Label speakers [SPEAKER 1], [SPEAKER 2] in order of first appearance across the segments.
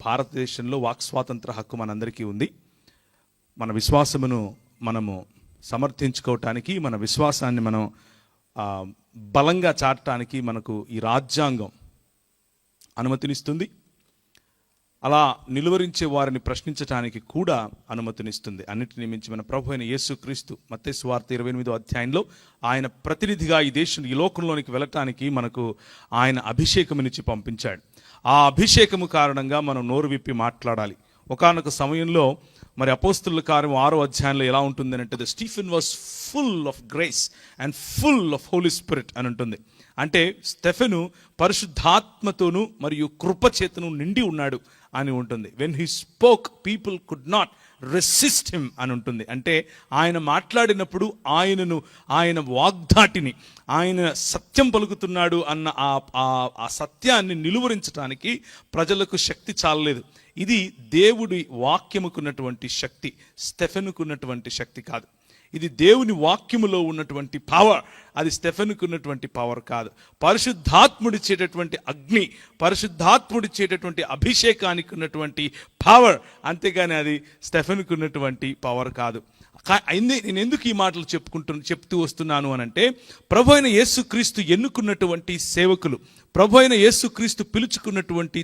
[SPEAKER 1] భారతదేశంలో వాక్ స్వాతంత్ర హక్కు మనందరికీ ఉంది. మన విశ్వాసమును మనము సమర్థించుకోవటానికి, మన విశ్వాసాన్ని మనం బలంగా చాటడానికి మనకు ఈ రాజ్యాంగం అనుమతినిస్తుంది. అలా నిలువరించే వారిని ప్రశ్నించడానికి కూడా అనుమతినిస్తుంది. అన్నిటిని మించి మన ప్రభు అయిన యేసుక్రీస్తు మత్తయి సువార్త 28వ అధ్యాయంలో ఆయన ప్రతినిధిగా ఈ లోకంలోనికి వెళ్ళటానికి మనకు ఆయన అభిషేకమునిచ్చి పంపించాడు. ఆ అభిషేకము కారణంగా మనం నోరు విప్పి మాట్లాడాలి. ఒకానొక సమయంలో మరి అపోస్తలుల కార్యం 6వ అధ్యాయంలో ఎలా ఉంటుంది అంటే, the Stephen was full of grace and full of holy spirit అని ఉంటుంది. అంటే స్టెఫెను పరిశుద్ధాత్మతోను మరియు కృపచేతను నిండి ఉన్నాడు అని ఉంటుంది. When he spoke people could not resist him అని ఉంటుంది. అంటే ఆయన మాట్లాడినప్పుడు ఆయన వాగ్దాటిని, ఆయన సత్యం పలుకుతున్నాడు అన్న ఆ సత్యాన్ని నిలువరించడానికి ప్రజలకు శక్తి చాలలేదు. ఇది దేవుడి వాక్యముకున్నటువంటి శక్తి, స్టెఫెనుకున్నటువంటి శక్తి కాదు. ఇది దేవుని వాక్యములో ఉన్నటువంటి పవర్, అది స్టెఫెనుకున్నటువంటి పవర్ కాదు. పరిశుద్ధాత్ముడిచ్చేటటువంటి అగ్ని, పరిశుద్ధాత్ముడిచ్చేటటువంటి అభిషేకానికి ఉన్నటువంటి పవర్, అంతేగాని అది స్టెఫెనుకున్నటువంటి పవర్ కాదు. నేను ఎందుకు ఈ మాటలు చెప్తూ వస్తున్నాను అనంటే, ప్రభు అయిన యేసుక్రీస్తు ఎన్నుకున్నటువంటి సేవకులు, ప్రభు అయిన యేసుక్రీస్తు పిలుచుకున్నటువంటి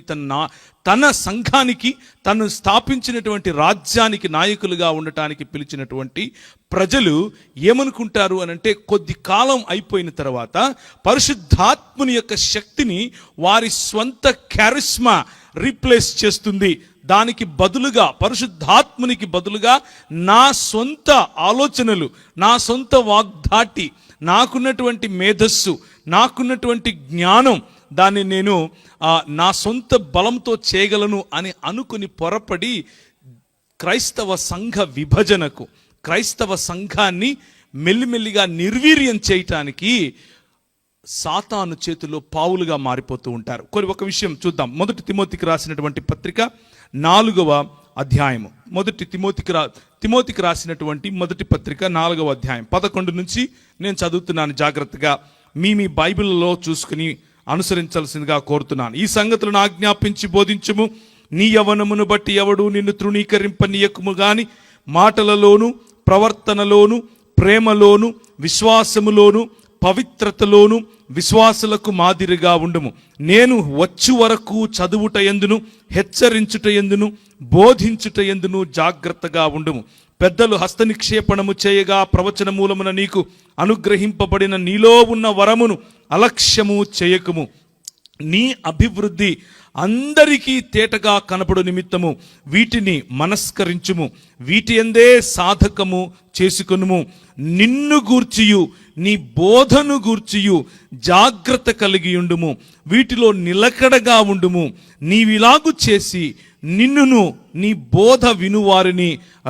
[SPEAKER 1] తన సంఘానికి, తను స్థాపించినటువంటి రాజ్యానికి నాయకులుగా ఉండటానికి పిలిచినటువంటి ప్రజలు ఏమనుకుంటారు అనంటే, కొద్ది కాలం అయిపోయిన తర్వాత పరిశుద్ధాత్ముని యొక్క శక్తిని వారి స్వంత క్యారిస్మా రీప్లేస్ చేస్తుంది. దానికి బదులుగా, పరిశుద్ధాత్మునికి బదులుగా నా సొంత ఆలోచనలు, నా సొంత వాగ్దాటి, నాకున్నటువంటి మేధస్సు, నాకున్నటువంటి జ్ఞానం, దాన్ని నేను నా సొంత బలంతో చేయగలను అని అనుకుని పొరపడి క్రైస్తవ సంఘ విభజనకు, క్రైస్తవ సంఘాన్ని మెల్లిమెల్లిగా నిర్వీర్యం చేయటానికి సాతాను చేతిలో పావులుగా మారిపోతూ ఉంటారు. ఒక విషయం చూద్దాం. 1 తిమోతికి రాసినటువంటి పత్రిక 4వ అధ్యాయము, తిమోతికి రాసినటువంటి మొదటి పత్రిక 4వ అధ్యాయం 11 నుంచి నేను చదువుతున్నాను. జాగ్రత్తగా మీ బైబిల్లో చూసుకుని అనుసరించాల్సిందిగా కోరుతున్నాను. ఈ సంగతులను ఆజ్ఞాపించి బోధించుము. నీ యవ్వనమును బట్టి ఎవడు నిన్ను తృణీకరింపనీయకుము గాని, మాటలలోను, ప్రవర్తనలోను, ప్రేమలోను, విశ్వాసములోను, పవిత్రతలోను విశ్వాసులకు మాదిరిగా ఉండుము. నేను వచ్చు వరకు చదువుట ఎందును, హెచ్చరించుట ఎందును, బోధించుట ఎందును జాగ్రత్తగా ఉండుము. పెద్దలు హస్తనిక్షేపణము చేయగా ప్రవచన మూలమున నీకు అనుగ్రహింపబడిన నీలో ఉన్న వరమును అలక్ష్యము చేయకుము. నీ అభివృద్ధి అందరికీ తేటగా కనపడు నిమిత్తము వీటిని మనస్కరించుము. వీటి యందే సాధకము చేసుకొనుము. నిన్ను గూర్చియు నీ బోధను గూర్చియు జాగ్రత్త కలిగి ఉండుము. వీటిలో నిలకడగా ఉండుము. నీవిలాగు చేసి నిన్నును నీ బోధ వినువారిని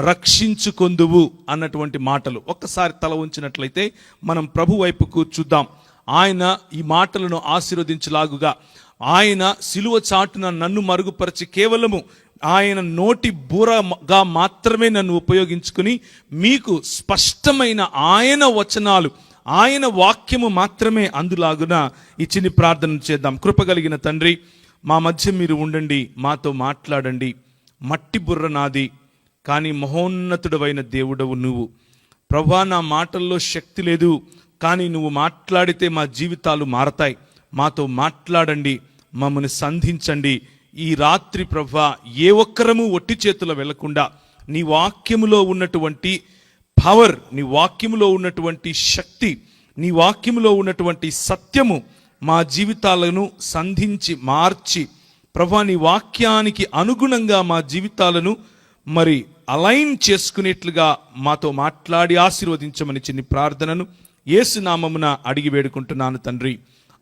[SPEAKER 1] రక్షించుకొందువు అన్నటువంటి మాటలు. ఒక్కసారి తల ఉంచినట్లయితే మనం ప్రభు వైపుకు చూద్దాం. ఆయన ఈ మాటలను ఆశీర్వదించలాగుగా, ఆయన సిలువ చాటున నన్ను మరుగుపరిచి కేవలము ఆయన నోటి బూరగా మాత్రమే నన్ను ఉపయోగించుకుని మీకు స్పష్టమైన ఆయన వచనాలు, ఆయన వాక్యము మాత్రమే అందులాగున ఈ చిన్ని ప్రార్థన చేద్దాం. కృపగలిగిన తండ్రి, మా మధ్య మీరు ఉండండి, మాతో మాట్లాడండి. మట్టి బుర్ర నాది, కానీ మహోన్నతుడవైన దేవుడవు నువ్వు. ప్రభా, నా మాటల్లో శక్తి లేదు, కానీ నువ్వు మాట్లాడితే మా జీవితాలు మారతాయి. మాతో మాట్లాడండి, మమ్మల్ని సంధించండి. ఈ రాత్రి ప్రభా, ఏ ఒక్కరము ఒట్టి చేతులు వెళ్లకుండా నీ వాక్యములో ఉన్నటువంటి పవర్, నీ వాక్యములో ఉన్నటువంటి శక్తి, నీ వాక్యములో ఉన్నటువంటి సత్యము మా జీవితాలను సంధించి మార్చి ప్రభా, నీ వాక్యానికి అనుగుణంగా మా జీవితాలను మరి అలైన్ చేసుకునేట్లుగా మాతో మాట్లాడి ఆశీర్వదించమని చిన్ని ప్రార్థనను యేసు నామమున అడిగి వేడుకుంటున్నాను తండ్రి,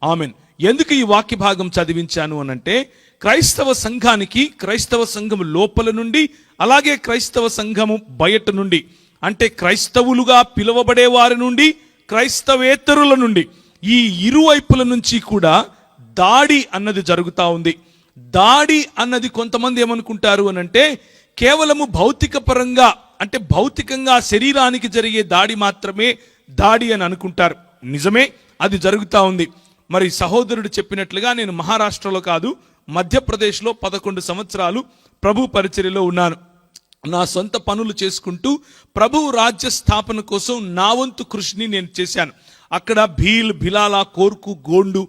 [SPEAKER 1] ఆమెన్. ఎందుకు ఈ వాక్య భాగం చదివించాను అనంటే, క్రైస్తవ సంఘానికి, క్రైస్తవ సంఘము లోపల నుండి, అలాగే క్రైస్తవ సంఘము బయట నుండి, అంటే క్రైస్తవులుగా పిలువబడే వారి నుండి, క్రైస్తవేతరుల నుండి, ఈ ఇరువైపుల నుంచి కూడా దాడి అన్నది జరుగుతూ ఉంది. దాడి అన్నది కొంతమంది ఏమనుకుంటారు అనంటే, కేవలము భౌతిక పరంగా, అంటే భౌతికంగా శరీరానికి జరిగే దాడి మాత్రమే దాడి అని అనుకుంటారు. నిజమే, అది జరుగుతూ ఉంది. మరి సహోదరుడు చెప్పినట్లుగా నేను మహారాష్ట్రలో కాదు, మధ్యప్రదేశ్లో 11 సంవత్సరాలు ప్రభు పరిచర్యలో ఉన్నాను. నా సొంత పనులు చేసుకుంటూ ప్రభువు రాజ్య స్థాపన కోసం నా వంతు కృషిని నేను చేశాను. అక్కడ భీల్, భిలాలా, కోర్కు, గోండు,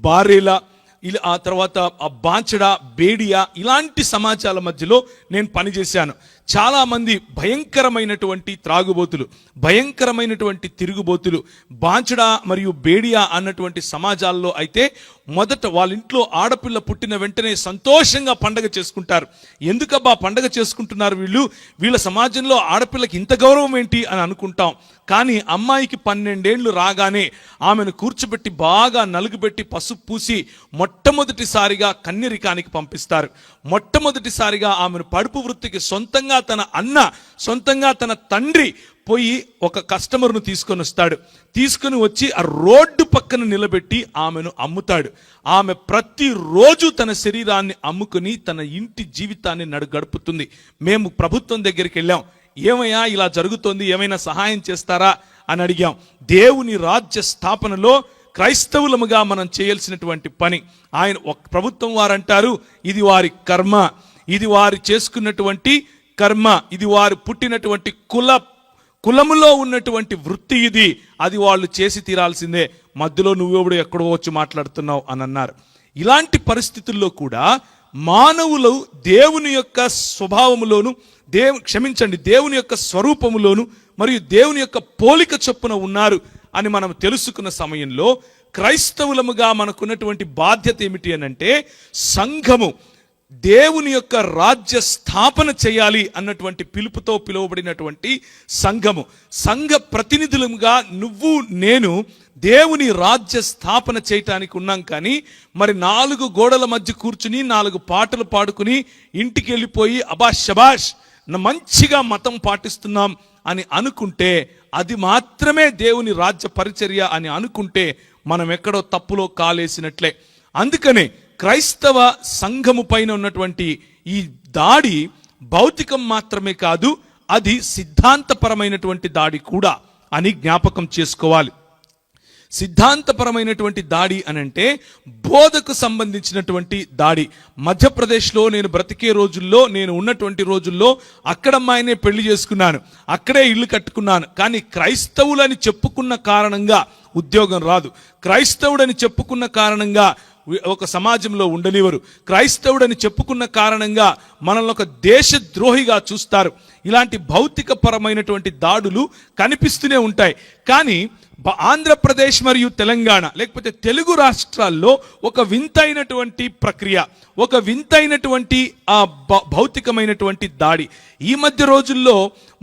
[SPEAKER 1] బారేలా, ఇలా ఆ తర్వాత బాంచడా, బేడియా ఇలాంటి సమాజాల మధ్యలో నేను పనిచేశాను. చాలా మంది భయంకరమైనటువంటి త్రాగుబోతులు, భయంకరమైనటువంటి తిరుగుబోతులు బాంచడా మరియు బేడియా అన్నటువంటి సమాజాల్లో అయితే మొదట వాళ్ళ ఇంట్లో ఆడపిల్ల పుట్టిన వెంటనే సంతోషంగా పండగ చేసుకుంటారు. ఎందుకబ్బా పండగ చేసుకుంటున్నారు వీళ్ళ సమాజంలో ఆడపిల్లకి ఇంత గౌరవం ఏంటి అని అనుకుంటాం. కానీ అమ్మాయికి 12 ఏళ్ళు రాగానే ఆమెను కూర్చోబెట్టి బాగా నలుగుబెట్టి పసుపు పూసి మొట్టమొదటిసారిగా కన్యరికానికి పంపిస్తారు. మొట్టమొదటిసారిగా ఆమెను పడుపు వృత్తికి సొంతంగా తన అన్న, సొంతంగా తన తండ్రి పోయి ఒక కస్టమర్ను తీసుకొని వస్తాడు. తీసుకొని వచ్చి ఆ రోడ్డు పక్కన నిలబెట్టి ఆమెను అమ్ముతాడు. ఆమె ప్రతిరోజు తన శరీరాన్ని అమ్ముకుని తన ఇంటి జీవితాన్ని గడుపుతుంది. మేము ప్రభుత్వం దగ్గరికి వెళ్ళాం. ఏమయ్యా ఇలా జరుగుతోంది, ఏమైనా సహాయం చేస్తారా అని అడిగాం. దేవుని రాజ్య స్థాపనలో క్రైస్తవులముగా మనం చేయాల్సినటువంటి పని. ఆయన ప్రభుత్వం వారు అంటారు, ఇది వారి కర్మ, ఇది వారు చేసుకున్నటువంటి కర్మ, ఇది వారు పుట్టినటువంటి కులములో ఉన్నటువంటి వృత్తి, ఇది అది వాళ్ళు చేసి తీరాల్సిందే. మధ్యలో నువ్వెప్పుడు ఎక్కడో వచ్చి మాట్లాడుతున్నావు అని అన్నారు. ఇలాంటి పరిస్థితుల్లో కూడా మానవులు దేవుని యొక్క స్వభావములోను దేవుని యొక్క స్వరూపములోను మరియు దేవుని యొక్క పోలిక చొప్పున ఉన్నారు అని మనం తెలుసుకున్న సమయంలో క్రైస్తవులముగా మనకున్నటువంటి బాధ్యత ఏమిటి అనంటే, సంఘము దేవుని యొక్క రాజ్య స్థాపన చేయాలి అన్నటువంటి పిలుపుతో పిలువబడినటువంటి సంఘ ప్రతినిధులుగా నువ్వు నేను దేవుని రాజ్య స్థాపన చేయటానికి ఉన్నాం. కానీ మరి 4 గోడల మధ్య కూర్చుని 4 పాటలు పాడుకుని ఇంటికి వెళ్ళిపోయి అబా శబాష్ మంచిగా మతం పాటిస్తున్నాం అని అనుకుంటే, అది మాత్రమే దేవుని రాజ్య పరిచర్య అని అనుకుంటే మనం ఎక్కడో తప్పులో కాలేసినట్లే. అందుకనే క్రైస్తవ సంఘము పైన ఉన్నటువంటి ఈ దాడి భౌతికం మాత్రమే కాదు, అది సిద్ధాంతపరమైనటువంటి దాడి కూడా అని జ్ఞాపకం చేసుకోవాలి. సిద్ధాంతపరమైనటువంటి దాడి అనంటే బోధకు సంబంధించినటువంటి దాడి. మధ్యప్రదేశ్లో నేను బ్రతికే రోజుల్లో, నేను ఉన్నటువంటి రోజుల్లో అక్కడమ్మాయినే పెళ్లి చేసుకున్నాను, అక్కడే ఇల్లు కట్టుకున్నాను. కానీ క్రైస్తవులని చెప్పుకున్న కారణంగా ఉద్యోగం రాదు, క్రైస్తవుడని చెప్పుకున్న కారణంగా ఒక సమాజంలో ఉండనివ్వరు, క్రైస్తవుడని చెప్పుకున్న కారణంగా మనల్ని ఒక దేశద్రోహిగా చూస్తారు. ఇలాంటి భౌతిక పరమైనటువంటి దాడులు కనిపిస్తూనే ఉంటాయి. కానీ ఆంధ్రప్రదేశ్ మరియు తెలంగాణ లేకపోతే తెలుగు రాష్ట్రాల్లో ఒక వింతైనటువంటి ప్రక్రియ, ఒక వింతైనటువంటి ఆ భౌతికమైనటువంటి దాడి ఈ మధ్య రోజుల్లో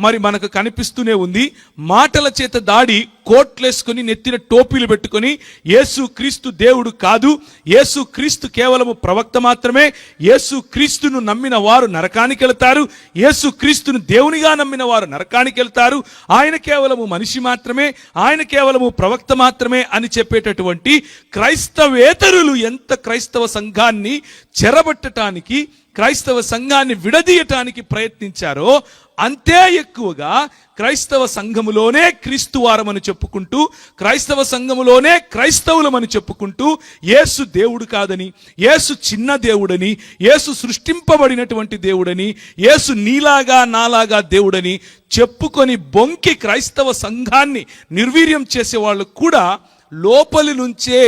[SPEAKER 1] మరి మనకు కనిపిస్తూనే ఉంది. మాటల చేత దాడి, కోట్లేసుకొని నెత్తిన టోపీలు పెట్టుకొని యేసు క్రీస్తు దేవుడు కాదు, యేసు క్రీస్తు కేవలము ప్రవక్త మాత్రమే, యేసు క్రీస్తును నమ్మిన వారు నరకానికి వెళ్తారు, యేసు క్రీస్తును దేవునిగా నమ్మిన వారు నరకానికి వెళ్తారు, ఆయన కేవలము మనిషి మాత్రమే, ఆయన కేవలము ప్రవక్త మాత్రమే అని చెప్పేటటువంటి క్రైస్తవేతరులు ఎంత క్రైస్తవ సంఘాన్ని చెరబట్టడానికి, క్రైస్తవ సంఘాన్ని విడదీయటానికి ప్రయత్నించారో అంతే ఎక్కువగా క్రైస్తవ సంఘములోనే క్రీస్తు వారమని చెప్పుకుంటూ, క్రైస్తవ సంఘములోనే క్రైస్తవులమని చెప్పుకుంటూ యేసు దేవుడు కాదని, యేసు చిన్న దేవుడని, యేసు సృష్టింపబడినటువంటి దేవుడని, యేసు నీలాగా నాలాగా దేవుడని చెప్పుకొని బొంకి క్రైస్తవ సంఘాన్ని నిర్వీర్యం చేసేవాళ్ళు కూడా లోపలి నుంచే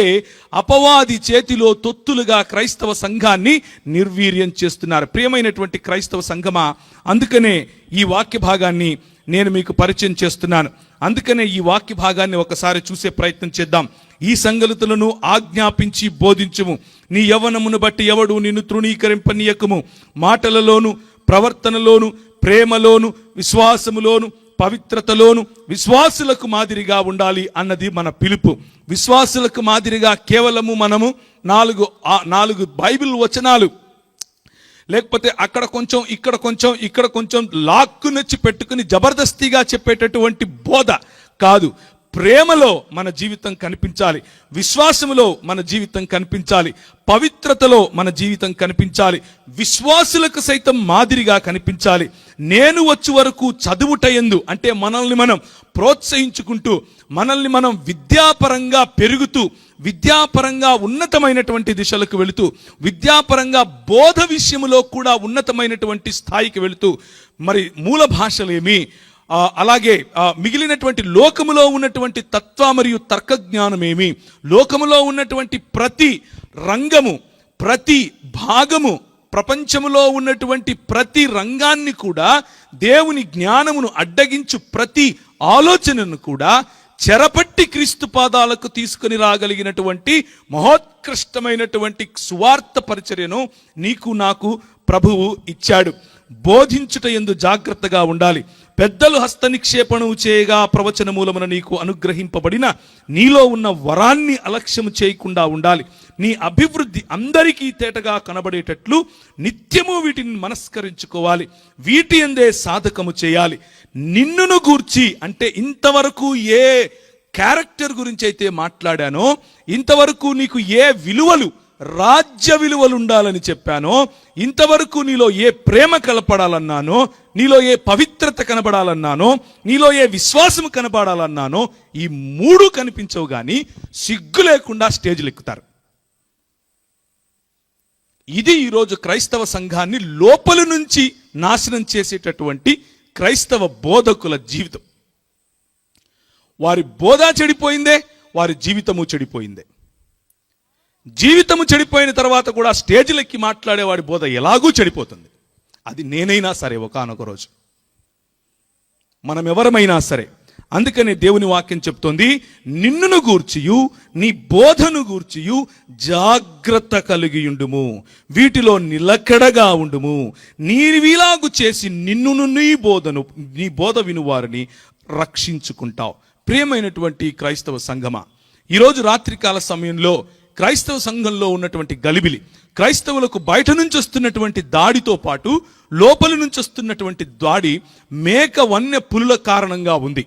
[SPEAKER 1] అపవాది చేతిలో తొత్తులుగా క్రైస్తవ సంఘాన్ని నిర్వీర్యం చేస్తున్నారు. ప్రియమైనటువంటి క్రైస్తవ సంఘమా, అందుకనే ఈ వాక్య భాగాన్ని నేను మీకు పరిచయం చేస్తున్నాను. అందుకనే ఈ వాక్య భాగాన్ని ఒకసారి చూసే ప్రయత్నం చేద్దాం. ఈ సంగతులను ఆజ్ఞాపించి బోధించుము, నీ యవ్వనమును బట్టి ఎవడు నిన్ను తృణీకరింపనీయకుము, మాటలలోను ప్రవర్తనలోను ప్రేమలోను విశ్వాసములోను పవిత్రతలోను విశ్వాసులకు మాదిరిగా ఉండాలి అన్నది మన పిలుపు. విశ్వాసులకు మాదిరిగా కేవలము మనము 4 బైబిల్ వచనాలు లేకపోతే అక్కడ కొంచెం ఇక్కడ కొంచెం లాక్కు నచ్చి పెట్టుకుని జబర్దస్తిగా చెప్పేటటువంటి బోధ కాదు. ప్రేమలో మన జీవితం కనిపించాలి, విశ్వాసములో మన జీవితం కనిపించాలి, పవిత్రతలో మన జీవితం కనిపించాలి, విశ్వాసులకు సైతం మాదిరిగా కనిపించాలి. నేను వచ్చే వరకు చదువుటయందు అంటే మనల్ని మనం ప్రోత్సహించుకుంటూ, మనల్ని మనం విద్యాపరంగా పెరుగుతూ, విద్యాపరంగా ఉన్నతమైనటువంటి దిశలకు వెళుతూ, విద్యాపరంగా బోధ విషయములో కూడా ఉన్నతమైనటువంటి స్థాయికి వెళుతూ, మరి మూల భాషలేమి, అలాగే మిగిలినటువంటి లోకములో ఉన్నటువంటి తత్వ మరియు తర్క జ్ఞానమేమి, లోకములో ఉన్నటువంటి ప్రతి రంగము, ప్రతి భాగము, ప్రపంచములో ఉన్నటువంటి ప్రతి రంగాన్ని కూడా, దేవుని జ్ఞానమును అడ్డగించు ప్రతి ఆలోచనను కూడా చెరపట్టి క్రీస్తు పాదాలకు తీసుకుని రాగలిగినటువంటి మహోత్కృష్టమైనటువంటి సువార్త పరిచర్యను నీకు నాకు ప్రభువు ఇచ్చాడు. బోధించుట యందు జాగ్రత్తగా ఉండాలి. పెద్దలు హస్త నిక్షేపణము చేయగా ప్రవచన మూలమున నీకు అనుగ్రహింపబడిన నీలో ఉన్న వరాన్ని అలక్ష్యము చేయకుండా ఉండాలి. నీ అభివృద్ధి అందరికీ తేటగా కనబడేటట్లు నిత్యము వీటిని మనస్కరించుకోవాలి. వీటి యందే సాధకము చేయాలి. నిన్నును గూర్చి, అంటే ఇంతవరకు ఏ క్యారెక్టర్ గురించి అయితే మాట్లాడానో, ఇంతవరకు నీకు ఏ విలువలు, రాజ్య విలువలు ఉండాలని చెప్పానో, ఇంతవరకు నీలో ఏ ప్రేమ కనపడాలన్నానో, నీలో ఏ పవిత్రత కనబడాలన్నానో, నీలో ఏ విశ్వాసం కనబడాలన్నానో, ఈ మూడు కనిపించవు గాని సిగ్గు లేకుండా స్టేజ్లు ఎక్కుతారు. ఇది ఈరోజు క్రైస్తవ సంఘాన్ని లోపల నుంచి నాశనం చేసేటటువంటి క్రైస్తవ బోధకుల జీవితం. వారి బోధ చెడిపోయిందే, వారి జీవితము చెడిపోయిందే. జీవితము చెడిపోయిన తర్వాత కూడా స్టేజ్లెక్కి మాట్లాడేవాడి బోధ ఎలాగూ చెడిపోతుంది. అది నేనైనా సరే, ఒకానొక రోజు మనం ఎవరమైనా సరే. అందుకని దేవుని వాక్యం చెప్తోంది, నిన్నును గూర్చియు నీ బోధను గూర్చియు జాగ్రత్త కలిగియుండుము, వీటిలో నిలకడగా ఉండుము. నీవిలాగు చేసి నిన్నును నీ బోధ వినువారిని రక్షించుకుంటావు. ప్రియమైనటువంటి క్రైస్తవ సంఘమా, ఈరోజు రాత్రికాల సమయంలో క్రైస్తవ సంఘంలో ఉన్నటువంటి గలిబిలి, క్రైస్తవులకు బయట నుంచి వస్తున్నటువంటి దాడితో పాటు లోపలి నుంచి వస్తున్నటువంటి దాడి మేక వన్య పులుల కారణంగా ఉంది.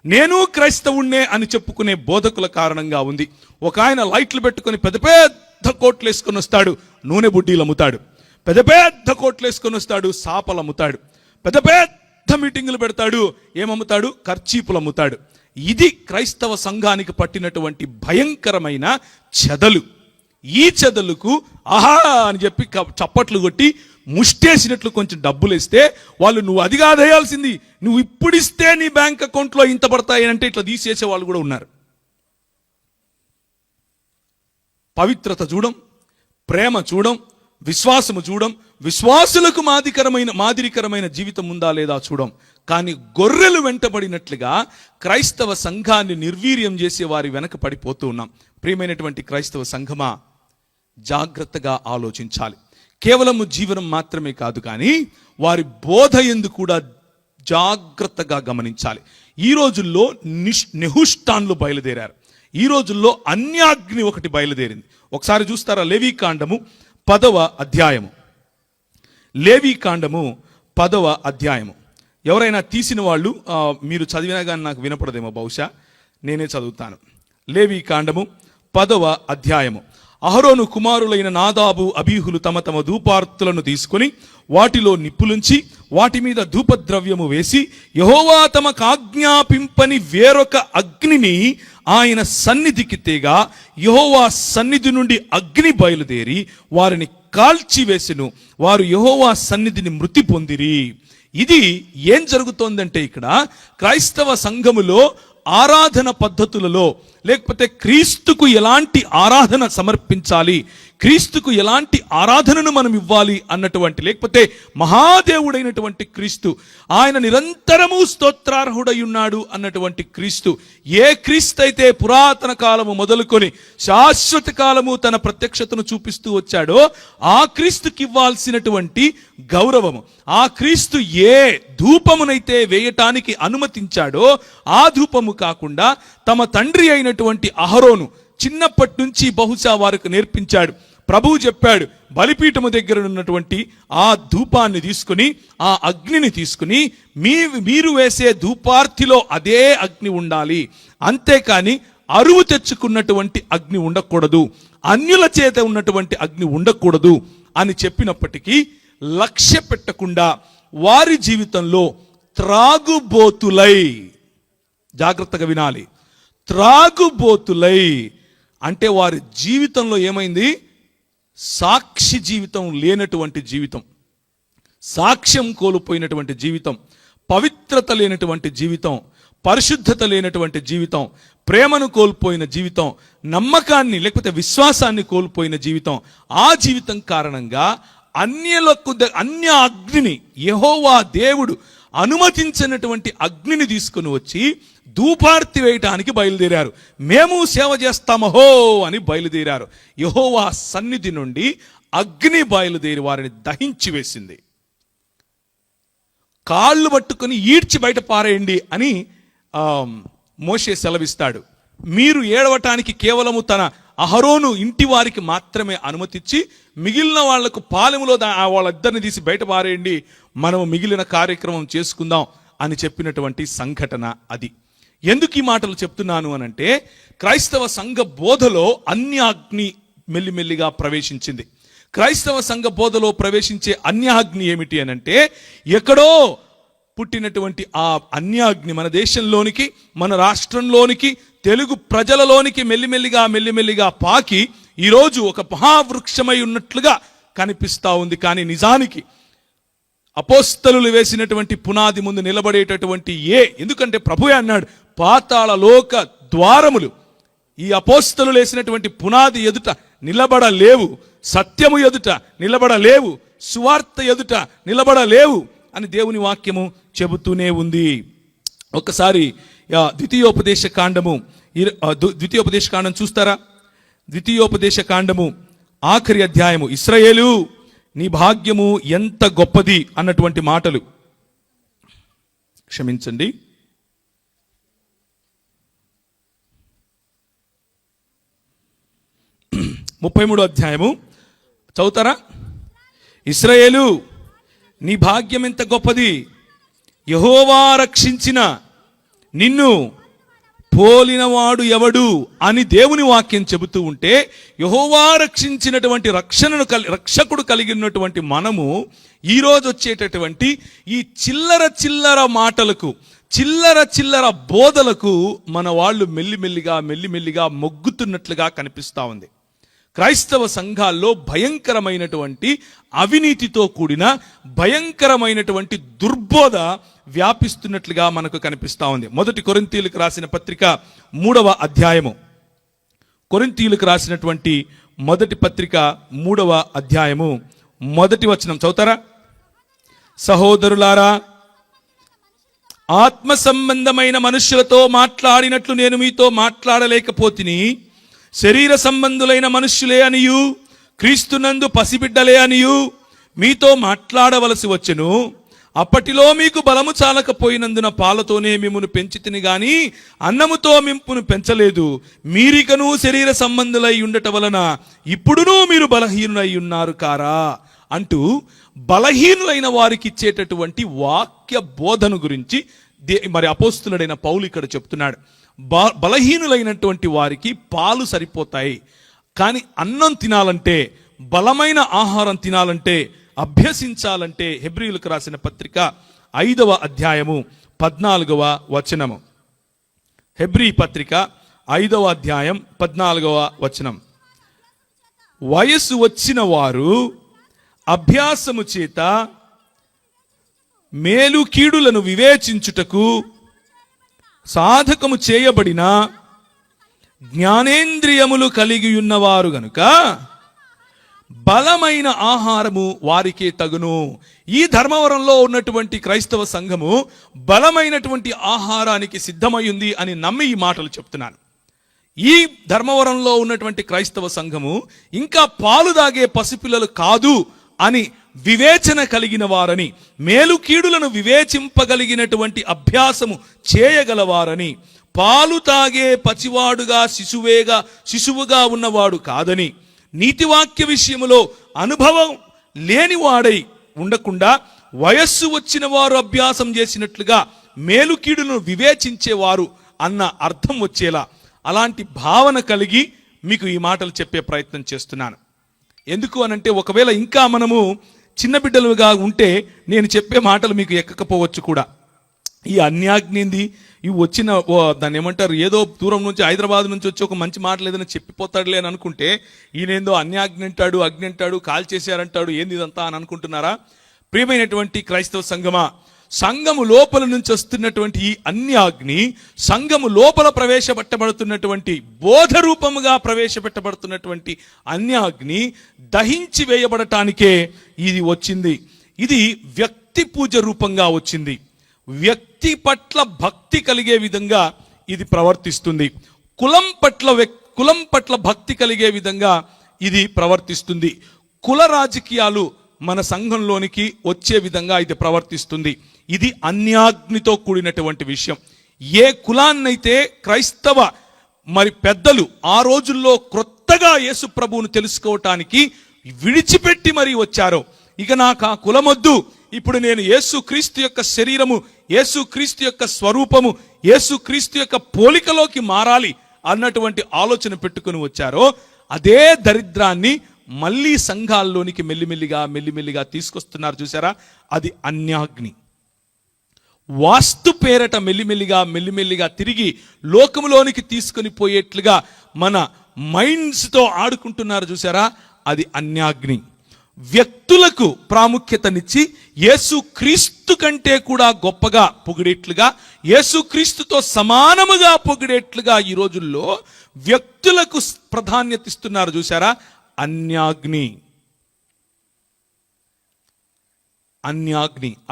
[SPEAKER 1] నేను క్రైస్తవుణ్ణే అని చెప్పుకునే బోధకుల కారణంగా ఉంది. ఒక ఆయన లైట్లు పెట్టుకుని పెద్ద పెద్ద కోట్లు వేసుకొని వస్తాడు, నూనె బుడ్డీలు అమ్ముతాడు. పెద్ద పెద్ద కోట్లు వేసుకొని వస్తాడు, సాపలు అమ్ముతాడు. పెద్ద పెద్ద మీటింగులు పెడతాడు, ఏమమ్ముతాడు? కర్చీపులు అమ్ముతాడు. ఇది క్రైస్తవ సంఘానికి పట్టినటువంటి భయంకరమైన చెదలు. ఈ చెదలకు ఆహా అని చెప్పి చప్పట్లు కొట్టి ముష్టేసినట్లు కొంచెం డబ్బులు ఇస్తే వాళ్ళు, నువ్వు అది కాదేయాల్సింది, నువ్వు ఇప్పుడు ఇస్తే నీ బ్యాంక్ అకౌంట్లో ఇంత పడతాయి అంటే ఇట్లా తీసేసే వాళ్ళు కూడా ఉన్నారు. పవిత్రత చూడం, ప్రేమ చూడం, విశ్వాసము చూడం, విశ్వాసులకు మాదిరికరమైన జీవితం ఉందా లేదా చూడం. కానీ గొర్రెలు వెంటబడినట్లుగా క్రైస్తవ సంఘాన్ని నిర్వీర్యం చేసే వారి వెనక పడిపోతూ ఉన్నాం. ప్రియమైనటువంటి క్రైస్తవ సంఘమా, జాగ్రత్తగా ఆలోచించాలి. కేవలము జీవనం మాత్రమే కాదు, కానీ వారి బోధ యందు కూడా జాగ్రత్తగా గమనించాలి. ఈ రోజుల్లో నెహుష్టాన్లు బయలుదేరారు. ఈ రోజుల్లో అన్యాగ్ని ఒకటి బయలుదేరింది. ఒకసారి చూస్తారా, లేవీకాండము 10వ అధ్యాయము. లేవీకాండము 10వ అధ్యాయము. ఎవరైనా తీసిన వాళ్ళు మీరు చదివినా కానీ నాకు వినపడదేమో, బహుశా నేనే చదువుతాను. లేవీకాండము 10వ అధ్యాయము. అహరోను కుమారులైన నాదాబు, అబీహులు తమ తమ ధూపార్తులను తీసుకుని వాటిలో నిప్పులుంచి వాటి మీద ధూపద్రవ్యము వేసి, యెహోవా తమకు ఆజ్ఞాపింపని వేరొక అగ్నిని ఆయన సన్నిధికి తేగా, యెహోవా సన్నిధి నుండి అగ్ని బయలుదేరి వారిని కాల్చివేసెను. వారు యెహోవా సన్నిధిని మృతి పొందిరి. ఇది ఏం జరుగుతోందంటే, ఇక్కడ క్రైస్తవ సంఘములో ఆరాధన పద్ధతులలో, లేకపోతే క్రీస్తుకు ఎలాంటి ఆరాధన సమర్పించాలి, క్రీస్తుకు ఎలాంటి ఆరాధనను మనం ఇవ్వాలి అన్నటువంటి, లేకపోతే మహాదేవుడైనటువంటి క్రీస్తు, ఆయన నిరంతరము స్తోత్రార్హుడై ఉన్నాడు అన్నటువంటి క్రీస్తు, ఏ క్రీస్తు అయితే పురాతన కాలము మొదలుకొని శాశ్వత కాలము తన ప్రత్యక్షతను చూపిస్తూ వచ్చాడో ఆ క్రీస్తుకి ఇవ్వాల్సినటువంటి గౌరవము, ఆ క్రీస్తు ఏ ధూపమునైతే వేయటానికి అనుమతించాడో ఆ ధూపము కాకుండా తమ తండ్రి అయినటువంటి అహరోను చిన్నప్పటి నుంచి బహుశా వారికి నేర్పించాడు. ప్రభువు చెప్పాడు, బలిపీఠము దగ్గర ఉన్నటువంటి ఆ ధూపాన్ని తీసుకుని, ఆ అగ్నిని తీసుకుని మీరు వేసే ధూపార్తిలో అదే అగ్ని ఉండాలి, అంతేకాని అరువు తెచ్చుకున్నటువంటి అగ్ని ఉండకూడదు, అన్యుల చేత ఉన్నటువంటి అగ్ని ఉండకూడదు అని చెప్పినప్పటికీ లక్ష్య పెట్టకుండా వారి జీవితంలో త్రాగుబోతులై, జాగ్రత్తగా వినాలి, త్రాగుబోతులై అంటే వారి జీవితంలో ఏమైంది? సాక్షి జీవితం లేనటువంటి జీవితం, సాక్ష్యం కోల్పోయినటువంటి జీవితం, పవిత్రత లేనటువంటి జీవితం, పరిశుద్ధత లేనటువంటి జీవితం, ప్రేమను కోల్పోయిన జీవితం, నమ్మకాన్ని లేకపోతే విశ్వాసాన్ని కోల్పోయిన జీవితం. ఆ జీవితం కారణంగా అన్య అగ్నిని, యెహోవా దేవుడు అనుమతించినటువంటి అగ్నిని తీసుకుని వచ్చి ధూపార్తి వేయటానికి బయలుదేరారు. మేము సేవ చేస్తామహో అని బయలుదేరారు. యెహోవా సన్నిధి నుండి అగ్ని బయలుదేరి వారిని దహించి వేసింది. కాళ్ళు పట్టుకొని ఈడ్చి బయట పారేయండి అని మోషే సెలవిస్తాడు. మీరు ఏడవటానికి కేవలము తన అహరోను ఇంటి వారికి మాత్రమే అనుమతిచ్చి మిగిలిన వాళ్లకు పాలెములో వాళ్ళిద్దరిని తీసి బయట పారేయండి, మనము మిగిలిన కార్యక్రమం చేసుకుందాం అని చెప్పినటువంటి సంఘటన అది. ఎందుకు ఈ మాటలు చెప్తున్నాను అనంటే, క్రైస్తవ సంఘ బోధలో అన్యాగ్ని మెల్లిమెల్లిగా ప్రవేశించింది. క్రైస్తవ సంఘ బోధలో ప్రవేశించే అన్యాగ్ని ఏమిటి అనంటే, ఎక్కడో పుట్టినటువంటి ఆ అన్యాగ్ని మన దేశంలోనికి, మన రాష్ట్రంలోనికి, తెలుగు ప్రజలలోనికి మెల్లిమెల్లిగా పాకి ఈరోజు ఒక మహావృక్షమై ఉన్నట్లుగా కనిపిస్తా ఉంది. కానీ నిజానికి అపోస్తలులు వేసినటువంటి పునాది ముందు నిలబడేటటువంటి ఎందుకంటే ప్రభువే అన్నాడు, పాతాళ లోక ద్వారములు ఈ అపోస్తలులు వేసినటువంటి పునాది ఎదుట నిలబడలేవు, సత్యము ఎదుట నిలబడలేవు, సువార్త ఎదుట నిలబడలేవు అని దేవుని వాక్యము చెబుతూనే ఉంది. ఒకసారి ద్వితీయోపదేశ కాండం చూస్తారా? ద్వితీయోపదేశ కాండము ఆఖరి అధ్యాయము, ఇశ్రాయేలు నీ భాగ్యము ఎంత గొప్పది అన్నటువంటి మాటలు. క్షమించండి, 33వ అధ్యాయము చదువుతారా? ఇశ్రాయేలు నీ భాగ్యం ఎంత గొప్పది, యెహోవా రక్షించిన నిన్ను పోలినవాడు ఎవడు అని దేవుని వాక్యం చెబుతూ ఉంటే, యెహోవా రక్షించినటువంటి రక్షకుడు కలిగి ఉన్నటువంటి మనము ఈరోజు వచ్చేటటువంటి ఈ చిల్లర మాటలకు, చిల్లర బోధలకు మన వాళ్ళు మెల్లిమెల్లిగా మొగ్గుతున్నట్లుగా కనిపిస్తా ఉంది. క్రైస్తవ సంఘాల్లో భయంకరమైనటువంటి అవినీతితో కూడిన భయంకరమైనటువంటి దుర్బోధ వ్యాపిస్తున్నట్లుగా మనకు కనిపిస్తా ఉంది. 1 కొరింథీయులకు రాసిన పత్రిక 3వ అధ్యాయము, కొరింథీయులకు రాసినటువంటి 1 పత్రిక 3వ అధ్యాయము 1వ వచనం చదువుతారా? సహోదరులారా, ఆత్మ సంబంధమైన మనుష్యులతో మాట్లాడినట్లు నేను మీతో మాట్లాడలేకపోతిని, శరీర సంబంధులైన మనుష్యులే అనియు క్రీస్తునందు పసిబిడ్డలే అనియు మీతో మాట్లాడవలసి వచ్చెను. అప్పటిలో మీకు బలము చాలకపోయినందున పాలతోనే మిమ్మును పెంచితిని గాని అన్నముతో మిమ్మును పెంచలేదు. మీరికను శరీర సంబంధులై ఉండటం వలన ఇప్పుడునూ మీరు బలహీనులై ఉన్నారు కారా అంటూ బలహీనులైన వారికి ఇచ్చేటటువంటి వాక్య బోధన గురించి మరి అపోస్తులుడైన పౌలు ఇక్కడ చెప్తున్నాడు. బలహీనులైనటువంటి వారికి పాలు సరిపోతాయి, కానీ అన్నం తినాలంటే, బలమైన ఆహారం తినాలంటే, అభ్యసించాలంటే హెబ్రీయులకు రాసిన పత్రిక 5వ అధ్యాయము 14వ వచనము. హెబ్రీ పత్రిక 5వ అధ్యాయం 14వ వచనం. వయస్సు వచ్చిన వారు అభ్యాసము చేత మేలు కీడులను వివేచించుటకు సాధకము చేయబడిన జ్ఞానేంద్రియములు కలిగి ఉన్నవారు గనుక బలమైన ఆహారము వారికే తగును. ఈ ధర్మవరంలో ఉన్నటువంటి క్రైస్తవ సంఘము బలమైనటువంటి ఆహారానికి సిద్ధమైంది అని నమ్మి ఈ మాటలు చెప్తున్నాను. ఈ ధర్మవరంలో ఉన్నటువంటి క్రైస్తవ సంఘము ఇంకా పాలు దాగే పసిపిల్లలు కాదు అని వివేచన కలిగిన వారని, మేలు కీడులను వివేచింపగలిగినటువంటి అభ్యాసము చేయగలవారని, పాలు తాగే పసివాడుగా శిశువుగా ఉన్నవాడు కాదని, నీతివాక్య విషయములో అనుభవం లేనివాడై ఉండకుండా వయస్సు వచ్చిన వారు అభ్యాసం చేసినట్లుగా మేలు కీడులను వివేచించేవారు అన్న అర్థం వచ్చేలా అలాంటి భావన కలిగి మీకు ఈ మాటలు చెప్పే ప్రయత్నం చేస్తున్నాను. ఎందుకు అనంటే, ఒకవేళ ఇంకా మనము చిన్న బిడ్డలుగా ఉంటే నేను చెప్పే మాటలు మీకు ఎక్కకపోవచ్చు కూడా. ఈ అన్యాజ్ఞ ఏంది, ఇవి వచ్చిన దాన్ని ఏమంటారు, ఏదో దూరం నుంచి హైదరాబాద్ నుంచి వచ్చి ఒక మంచి మాట లేదని చెప్పిపోతాడులే అని అనుకుంటే ఈయనేందో అగ్ని అంటాడు కాల్ చేశారంటాడు, ఏంది ఇదంతా అని అనుకుంటున్నారా? ప్రియమైనటువంటి క్రైస్తవ సంఘమా, సంఘము లోపల నుంచి వస్తున్నటువంటి ఈ అగ్ని, సంఘము లోపల ప్రవేశపెట్టబడుతున్నటువంటి బోధ రూపముగా ప్రవేశపెట్టబడుతున్నటువంటి అగ్ని దహించి వేయబడటానికే ఇది వచ్చింది. ఇది వ్యక్తి పూజ రూపంగా వచ్చింది. వ్యక్తి పట్ల భక్తి కలిగే విధంగా ఇది ప్రవర్తిస్తుంది. కులం పట్ల భక్తి కలిగే విధంగా ఇది ప్రవర్తిస్తుంది. కుల రాజకీయాలు మన సంఘంలోనికి వచ్చే విధంగా ఇది ప్రవర్తిస్తుంది. ఇది అన్యాగ్నితో కూడినటువంటి విషయం. ఏ కులాన్నైతే క్రైస్తవ పెద్దలు ఆ రోజుల్లో క్రొత్తగా యేసు ప్రభువును తెలుసుకోవటానికి విడిచిపెట్టి మరీ వచ్చారో, ఇక నాకు ఆ కులమొద్దు, ఇప్పుడు నేను యేసుక్రీస్తు యొక్క శరీరము, యేసుక్రీస్తు యొక్క స్వరూపము, యేసుక్రీస్తు యొక్క పోలికలోకి మారాలి అన్నటువంటి ఆలోచన పెట్టుకుని వచ్చారో, అదే దరిద్రాన్ని మళ్ళీ సంఘాల్లోనికి మెల్లిమెల్లిగా తీసుకొస్తున్నారు. చూసారా? అది అన్యాగ్ని. వాస్తు పేరట మెల్లిమెల్లిగా తిరిగి లోకములోనికి తీసుకొని పోయేట్లుగా మన మైండ్స్తో ఆడుకుంటున్నారు. చూసారా? అది అన్యాగ్ని. వ్యక్తులకు ప్రాముఖ్యతనిచ్చి యేసుక్రీస్తు కంటే కూడా గొప్పగా పొగిడేట్లుగా, యేసుక్రీస్తుతో సమానముగా పొగిడేట్లుగా ఈ రోజుల్లో వ్యక్తులకు ప్రాధాన్యత ఇస్తున్నారు. చూసారా? అన్యాగ్ని.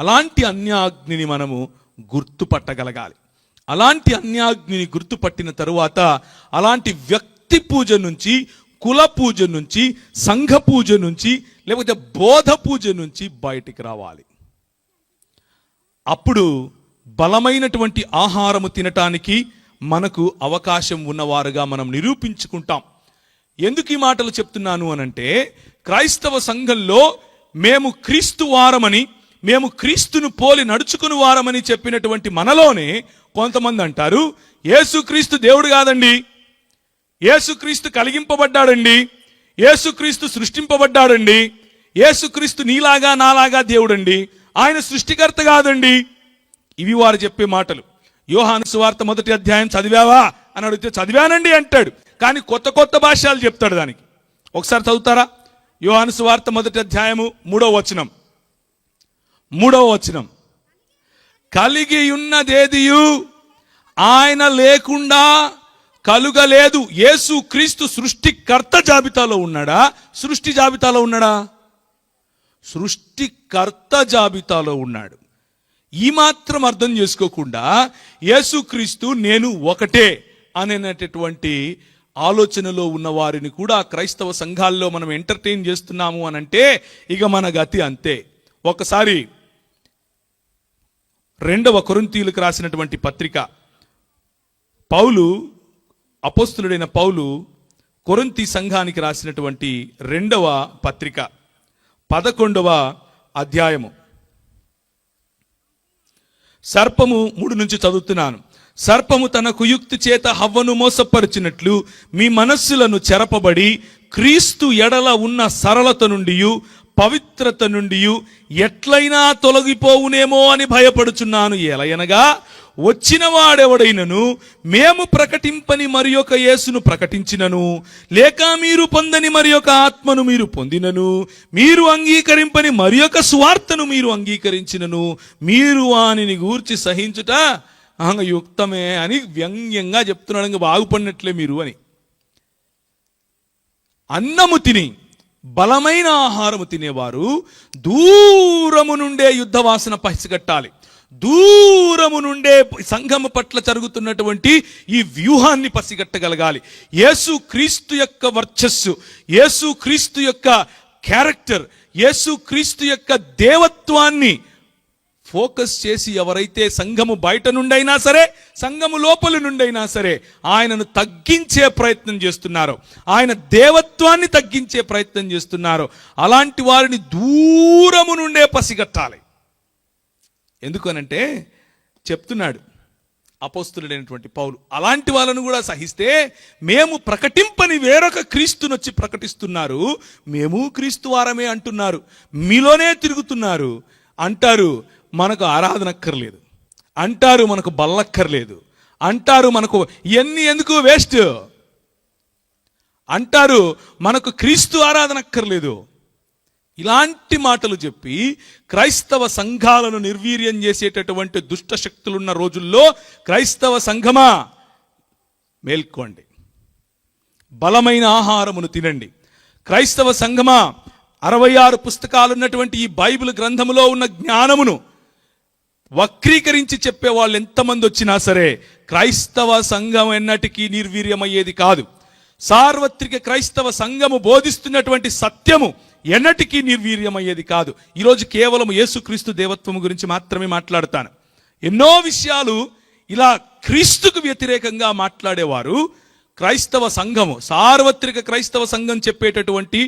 [SPEAKER 1] అలాంటి అన్యాగ్నిని మనము గుర్తుపట్టగలగాలి. అలాంటి అన్యాగ్నిని గుర్తుపట్టిన తరువాత అలాంటి వ్యక్తి పూజ నుంచి, కుల పూజ నుంచి, సంఘ పూజ నుంచి, లేకపోతే బోధ పూజ నుంచి బయటికి రావాలి. అప్పుడు బలమైనటువంటి ఆహారము తినటానికి మనకు అవకాశం ఉన్నవారుగా మనం నిరూపించుకుంటాం. ఎందుకు ఈ మాటలు చెప్తున్నాను అనంటే, క్రైస్తవ సంఘంలో మేము క్రీస్తు వారమని, మేము క్రీస్తును పోలి నడుచుకుని వారమని చెప్పినటువంటి మనలోనే కొంతమంది అంటారు, యేసుక్రీస్తు దేవుడు కాదండి, యేసుక్రీస్తు కలిగింపబడ్డాడండి, యేసుక్రీస్తు సృష్టింపబడ్డాడండి, యేసుక్రీస్తు నీలాగా నాలాగా దేవుడండి, ఆయన సృష్టికర్త కాదండి. ఇవి వారు చెప్పే మాటలు. యోహాను సువార్త 1వ అధ్యాయం చదివావా అని అడిగితే చదివానండి అంటాడు, కానీ కొత్త భాషలు చెప్తాడు దానికి. ఒకసారి చదువుతారా? యోహాను సువార్త 1వ అధ్యాయము 3వ వచనం. కలిగి ఉన్నదేదియు ఆయన లేకుండా కలుగలేదు. యేసు క్రీస్తు సృష్టికర్త జాబితాలో ఉన్నాడా? సృష్టి జాబితాలో ఉన్నాడా? సృష్టికర్త జాబితాలో ఉన్నాడు. ఈ మాత్రం అర్థం చేసుకోకుండా యేసుక్రీస్తు నేను ఒకటే అనేటటువంటి ఆలోచనలో ఉన్న వారిని కూడా క్రైస్తవ సంఘాల్లో మనం ఎంటర్టైన్ చేస్తున్నాము అనంటే ఇక మన గతి అంతే. ఒకసారి 2వ కొరింథీయులకు రాసినటువంటి పత్రిక, అపోస్తలుడైన పౌలు కొరింథీ సంఘానికి రాసినటువంటి 2వ పత్రిక 11వ అధ్యాయము, సర్పము 3 నుంచి చదువుతున్నాను. సర్పము తన కుయుక్తి చేత హవ్వను మోసపరిచినట్లు మీ మనస్సులను చెరపబడి క్రీస్తు ఎడల ఉన్న సరళత నుండి, పవిత్రత నుండి ఎట్లయినా తొలగిపోవునేమో అని భయపడుచున్నాను. ఎలయనగా వచ్చిన వాడెవడైనను మేము ప్రకటింపని మరి ఒక యేసును ప్రకటించినను, లేక మీరు పొందని మరి ఒక ఆత్మను మీరు పొందినను, మీరు అంగీకరింపని మరి ఒక సువార్తను మీరు అంగీకరించినను, మీరు వానిని గూర్చి సహించుట యుక్తమే అని వ్యంగ్యంగా చెప్తున్నాడు. ఇంకా బాగుపడినట్లే మీరు అని. అన్నము తిని బలమైన ఆహారము తినేవారు దూరము నుండే యుద్ధ వాసన పసిగట్టాలి. దూరము నుండే సంఘము పట్ల జరుగుతున్నటువంటి ఈ వ్యూహాన్ని పసిగట్టగలగాలి. యేసు క్రీస్తు యొక్క వర్చస్సు, యేసు క్రీస్తు యొక్క క్యారెక్టర్, యేసు క్రీస్తు యొక్క దేవత్వాన్ని ఫోకస్ చేసి ఎవరైతే సంఘము బయట నుండైనా సరే, సంఘము లోపలి నుండైనా సరే ఆయనను తగ్గించే ప్రయత్నం చేస్తున్నారు, ఆయన దేవత్వాన్ని తగ్గించే ప్రయత్నం చేస్తున్నారు, అలాంటి వారిని దూరము నుండే పసిగట్టాలి. ఎందుకనంటే చెప్తున్నాడు అపోస్తలుడైనటువంటి పౌలు, అలాంటి వాళ్ళను కూడా సహిస్తే మేము ప్రకటింపని వేరొక క్రీస్తునొచ్చి ప్రకటిస్తున్నారు, మేము క్రీస్తు వారమే అంటున్నారు, మీలోనే తిరుగుతున్నారు అంటారు. మనకు ఆరాధన అక్కర్లేదు, అంటారు మనకు బల్లక్కర్లేదు, అంటారు మనకు ఇవన్నీ ఎందుకు వేస్ట్, అంటారు మనకు క్రీస్తు ఆరాధన అక్కర్లేదు. ఇలాంటి మాటలు చెప్పి క్రైస్తవ సంఘాలను నిర్వీర్యం చేసేటటువంటి దుష్ట శక్తులున్న రోజుల్లో క్రైస్తవ సంఘమా మేల్కోండి, బలమైన ఆహారమును తినండి. క్రైస్తవ సంఘమా 66 పుస్తకాలున్నటువంటి ఈ బైబిల్ గ్రంథములో ఉన్న జ్ఞానమును వక్రీకరించి చెప్పే వాళ్ళు ఎంతమంది వచ్చినా సరే క్రైస్తవ సంఘం ఎన్నటికీ నిర్వీర్యమయ్యేది కాదు. సార్వత్రిక క్రైస్తవ సంఘము బోధిస్తున్నటువంటి సత్యము ఎన్నటికీ నిర్వీర్యమయ్యేది కాదు. ఈరోజు కేవలం యేసుక్రీస్తు దేవత్వము గురించి మాత్రమే మాట్లాడతాను. ఎన్నో విషయాలు ఇలా క్రీస్తుకు వ్యతిరేకంగా మాట్లాడేవారు క్రైస్తవ సంఘము, సార్వత్రిక క్రైస్తవ సంఘం చెప్పేటటువంటి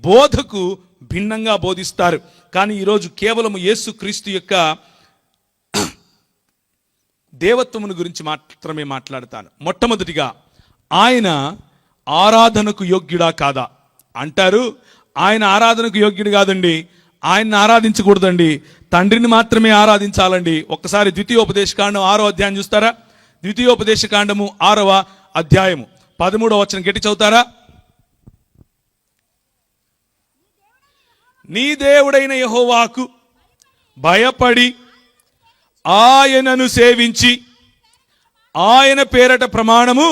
[SPEAKER 1] బోధకు భిన్నంగా బోధిస్తారు. కానీ ఈరోజు కేవలం యేసుక్రీస్తు యొక్క దేవత్వమును గురించి మాత్రమే మాట్లాడతాను. మొట్టమొదటిగా ఆయన ఆరాధనకు యోగ్యుడా కాదా అంటారు. ఆయన ఆరాధనకు యోగ్యుడు కాదండి, ఆయన్ని ఆరాధించకూడదండి, తండ్రిని మాత్రమే ఆరాధించాలండి. ఒక్కసారి ద్వితీయోపదేశకాండం 6వ అధ్యాయం చూస్తారా? ద్వితీయోపదేశకాండము 6వ అధ్యాయము 13వ వచనం గట్టి చదువుతారా? నీ దేవుడైన యెహోవాకు భయపడి ఆయనను సేవించి ఆయన పేరట ప్రమాణము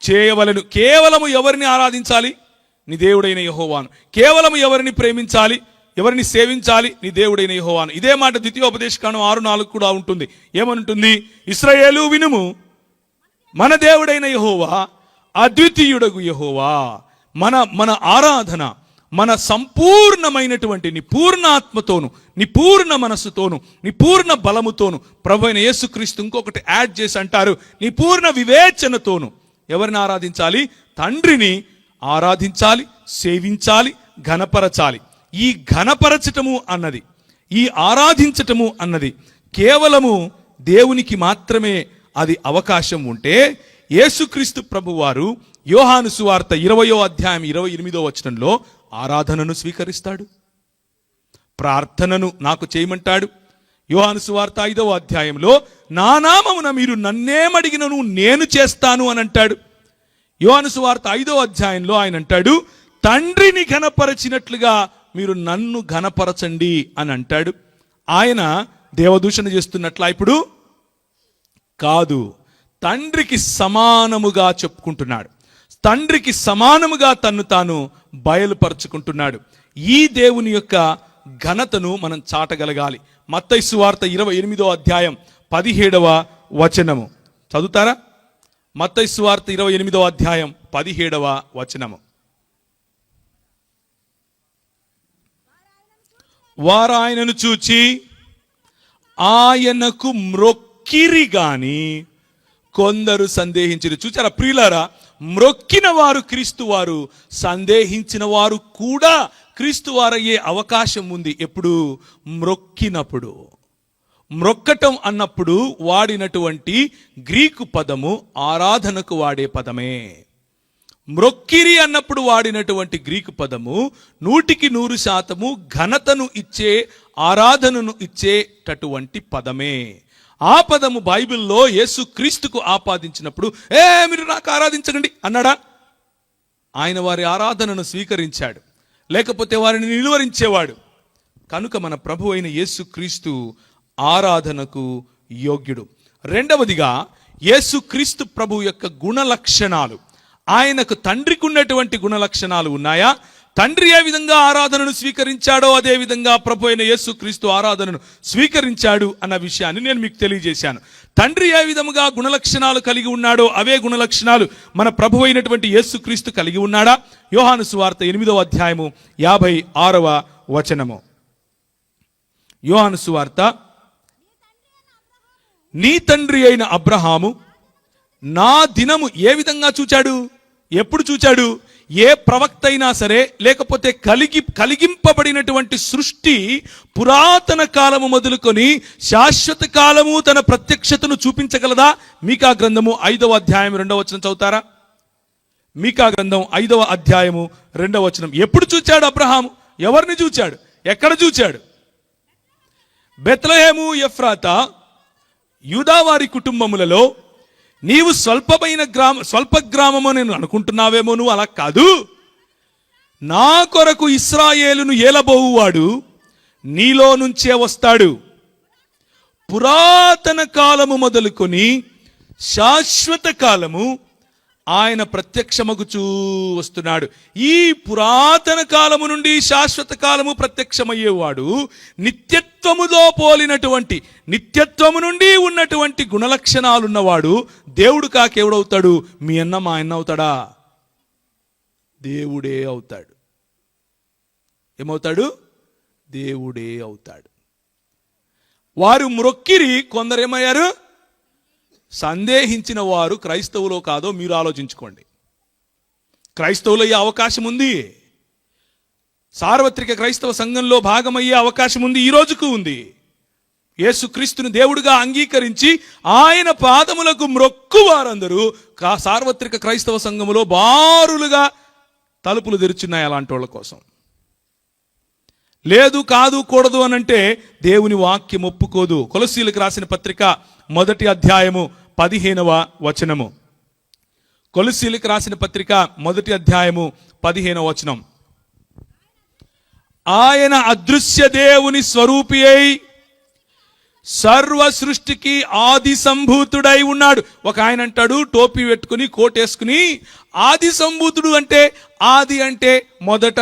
[SPEAKER 1] చేయవలెను. కేవలము ఎవరిని ఆరాధించాలి? నీ దేవుడైన యెహోవాను. కేవలము ఎవరిని ప్రేమించాలి, ఎవరిని సేవించాలి? నీ దేవుడైన యెహోవాను. ఇదే మాట ద్వితీయోపదేశకాండం 6:4 కూడా ఉంటుంది. ఏమనుంటుంది? ఇశ్రాయేలు వినుము, మన దేవుడైన యెహోవా అద్వితీయుడగు యెహోవా. మన ఆరాధన మన సంపూర్ణమైనటువంటి నీ పూర్ణ ఆత్మతోను, నీ పూర్ణ మనస్సుతోను, నీ పూర్ణ బలముతోను, ప్రభువైన యేసుక్రీస్తు ఇంకొకటి యాడ్ చేసి అంటారు, నీ పూర్ణ వివేచనతోను ఎవరిని ఆరాధించాలి? తండ్రిని ఆరాధించాలి, సేవించాలి, ఘనపరచాలి. ఈ ఘనపరచటము అన్నది, ఈ ఆరాధించటము అన్నది కేవలము దేవునికి మాత్రమే అది అవకాశం ఉంటే యేసుక్రీస్తు ప్రభువారు యోహాను సువార్త 20వ అధ్యాయం 28వ వచనంలో ఆరాధనను స్వీకరిస్తాడు, ప్రార్థనను నాకు చేయమంటాడు. యోహాను సువార్త 5వ అధ్యాయంలో నా నామమున మీరు నన్నేమడిగినను నేను చేస్తాను అని అంటాడు. యోహాను సువార్త 5వ అధ్యాయంలో ఆయన అంటాడు, తండ్రిని ఘనపరచినట్లుగా మీరు నన్ను ఘనపరచండి అని అంటాడు. ఆయన దేవదూషణ చేస్తున్నట్లా ఇప్పుడు? కాదు, తండ్రికి సమానముగా చెప్పుకుంటున్నాడు, తండ్రికి సమానముగా తన్ను తాను బయలుపరుచుకుంటున్నాడు. ఈ దేవుని యొక్క ఘనతను మనం చాటగలగాలి. మత్తయి సువార్త 28వ అధ్యాయం 17వ వచనము చదువుతారా? మత్తయి సువార్త 28వ అధ్యాయం 17వ వచనము. వారు ఆయనను చూచి ఆయనకు మ్రొక్కిరి గాని కొందరు సందేహించిరి. చూచారా ప్రియులారా? మ్రొక్కిన వారు క్రీస్తు వారు, సందేహించిన వారు కూడా క్రీస్తు వారయ్యే అవకాశం ఉంది. ఎప్పుడు? మ్రొక్కినప్పుడు. మ్రొక్కటం అన్నప్పుడు వాడినటువంటి గ్రీకు పదము ఆరాధనకు వాడే పదమే. మ్రొక్కిరి అన్నప్పుడు వాడినటువంటి గ్రీకు పదము 100% ఘనతను ఇచ్చే, ఆరాధనను ఇచ్చేటటువంటి పదమే. ఆ పదము బైబిల్లో యేసు క్రీస్తుకు ఆపాదించినప్పుడు మీరు నాకు ఆరాధించకండి అన్నాడా? ఆయన వారి ఆరాధనను స్వీకరించాడు, లేకపోతే వారిని నిలువరించేవాడు. కనుక మన ప్రభు అయిన యేసు క్రీస్తు ఆరాధనకు యోగ్యుడు. రెండవదిగా యేసు క్రీస్తు ప్రభు యొక్క గుణ లక్షణాలు. ఆయనకు తండ్రికి ఉన్నటువంటి గుణ లక్షణాలు ఉన్నాయా? తండ్రి ఏ విధంగా ఆరాధనను స్వీకరించాడో అదే విధంగా ప్రభు అయిన యేసుక్రీస్తు ఆరాధనను స్వీకరించాడు అన్న విషయాన్ని నేను మీకు తెలియజేశాను. తండ్రి ఏ విధముగా గుణలక్షణాలు కలిగి ఉన్నాడో అవే గుణలక్షణాలు మన ప్రభు అయినటువంటి యేసుక్రీస్తు కలిగి ఉన్నాడా? యోహాను సువార్త 8వ అధ్యాయము 56వ వచనము. యోహాను సువార్త, నీ తండ్రి అయిన అబ్రహాము నా దినము ఏ విధంగా చూచాడు? ఎప్పుడు చూచాడు? ఏ ప్రవక్త అయినా సరే, లేకపోతే కలిగింపబడినటువంటి సృష్టి పురాతన కాలము మొదలుకొని శాశ్వత కాలము తన ప్రత్యక్షతను చూపించగలదా? మీకా గ్రంథము 5వ అధ్యాయం 2వ వచనం చదువుతారా? మీకా గ్రంథం 5వ అధ్యాయము 2వ వచనం. ఎప్పుడు చూచాడు అబ్రహాము? ఎవరిని చూచాడు? ఎక్కడ చూచాడు? బెత్లెహేము ఎఫ్రాతా యూదా వారి కుటుంబములలో నీవు స్వల్ప గ్రామము నేను అనుకుంటున్నావేమో, నువ్వు అలా కాదు. నా కొరకు ఇశ్రాయేలును ఏలబోవువాడు నీలో నుంచే వస్తాడు. పురాతన కాలము మొదలుకొని శాశ్వత కాలము ఆయన ప్రత్యక్షమగుచూ వస్తున్నాడు. ఈ పురాతన కాలము నుండి శాశ్వత కాలము ప్రత్యక్షమయ్యేవాడు నిత్యత్వములో పోలినటువంటి, నిత్యత్వము నుండి ఉన్నటువంటి గుణలక్షణాలున్నవాడు దేవుడు కాకెవడవుతాడు? మీ అన్న మా అన్న అవుతాడా? దేవుడే అవుతాడు. ఏమవుతాడు? దేవుడే అవుతాడు. వారు మ్రొక్కిరి, కొందరేమయ్యారు? సందేహించిన వారు క్రైస్తవులో కాదో మీరు ఆలోచించుకోండి. క్రైస్తవులు అయ్యే అవకాశం ఉంది. సార్వత్రిక క్రైస్తవ సంఘంలో భాగమయ్యే అవకాశం ఉంది, ఈ రోజుకు ఉంది. యేసుక్రీస్తుని దేవుడిగా అంగీకరించి ఆయన పాదములకు మ్రొక్కు వారందరూ సార్వత్రిక క్రైస్తవ సంఘములో బారులుగా తలుపులు తెరుచున్నాయి అలాంటి వాళ్ళ కోసం. లేదు, కాదు, కూడదు అనంటే దేవుని వాక్యం ఒప్పుకోదు. కొలస్సీలకు రాసిన పత్రిక 1వ అధ్యాయము 15వ వచనము. కొలస్సీలకు రాసిన పత్రిక 1వ అధ్యాయము 15వ వచనం. ఆయన అదృశ్య దేవుని స్వరూపి అయి సర్వ సృష్టికి ఆది సంభూతుడై ఉన్నాడు. ఒక ఆయన అంటాడు టోపీ పెట్టుకుని కోటేసుకుని, ఆది సంభూతుడు అంటే, ఆది అంటే మొదట,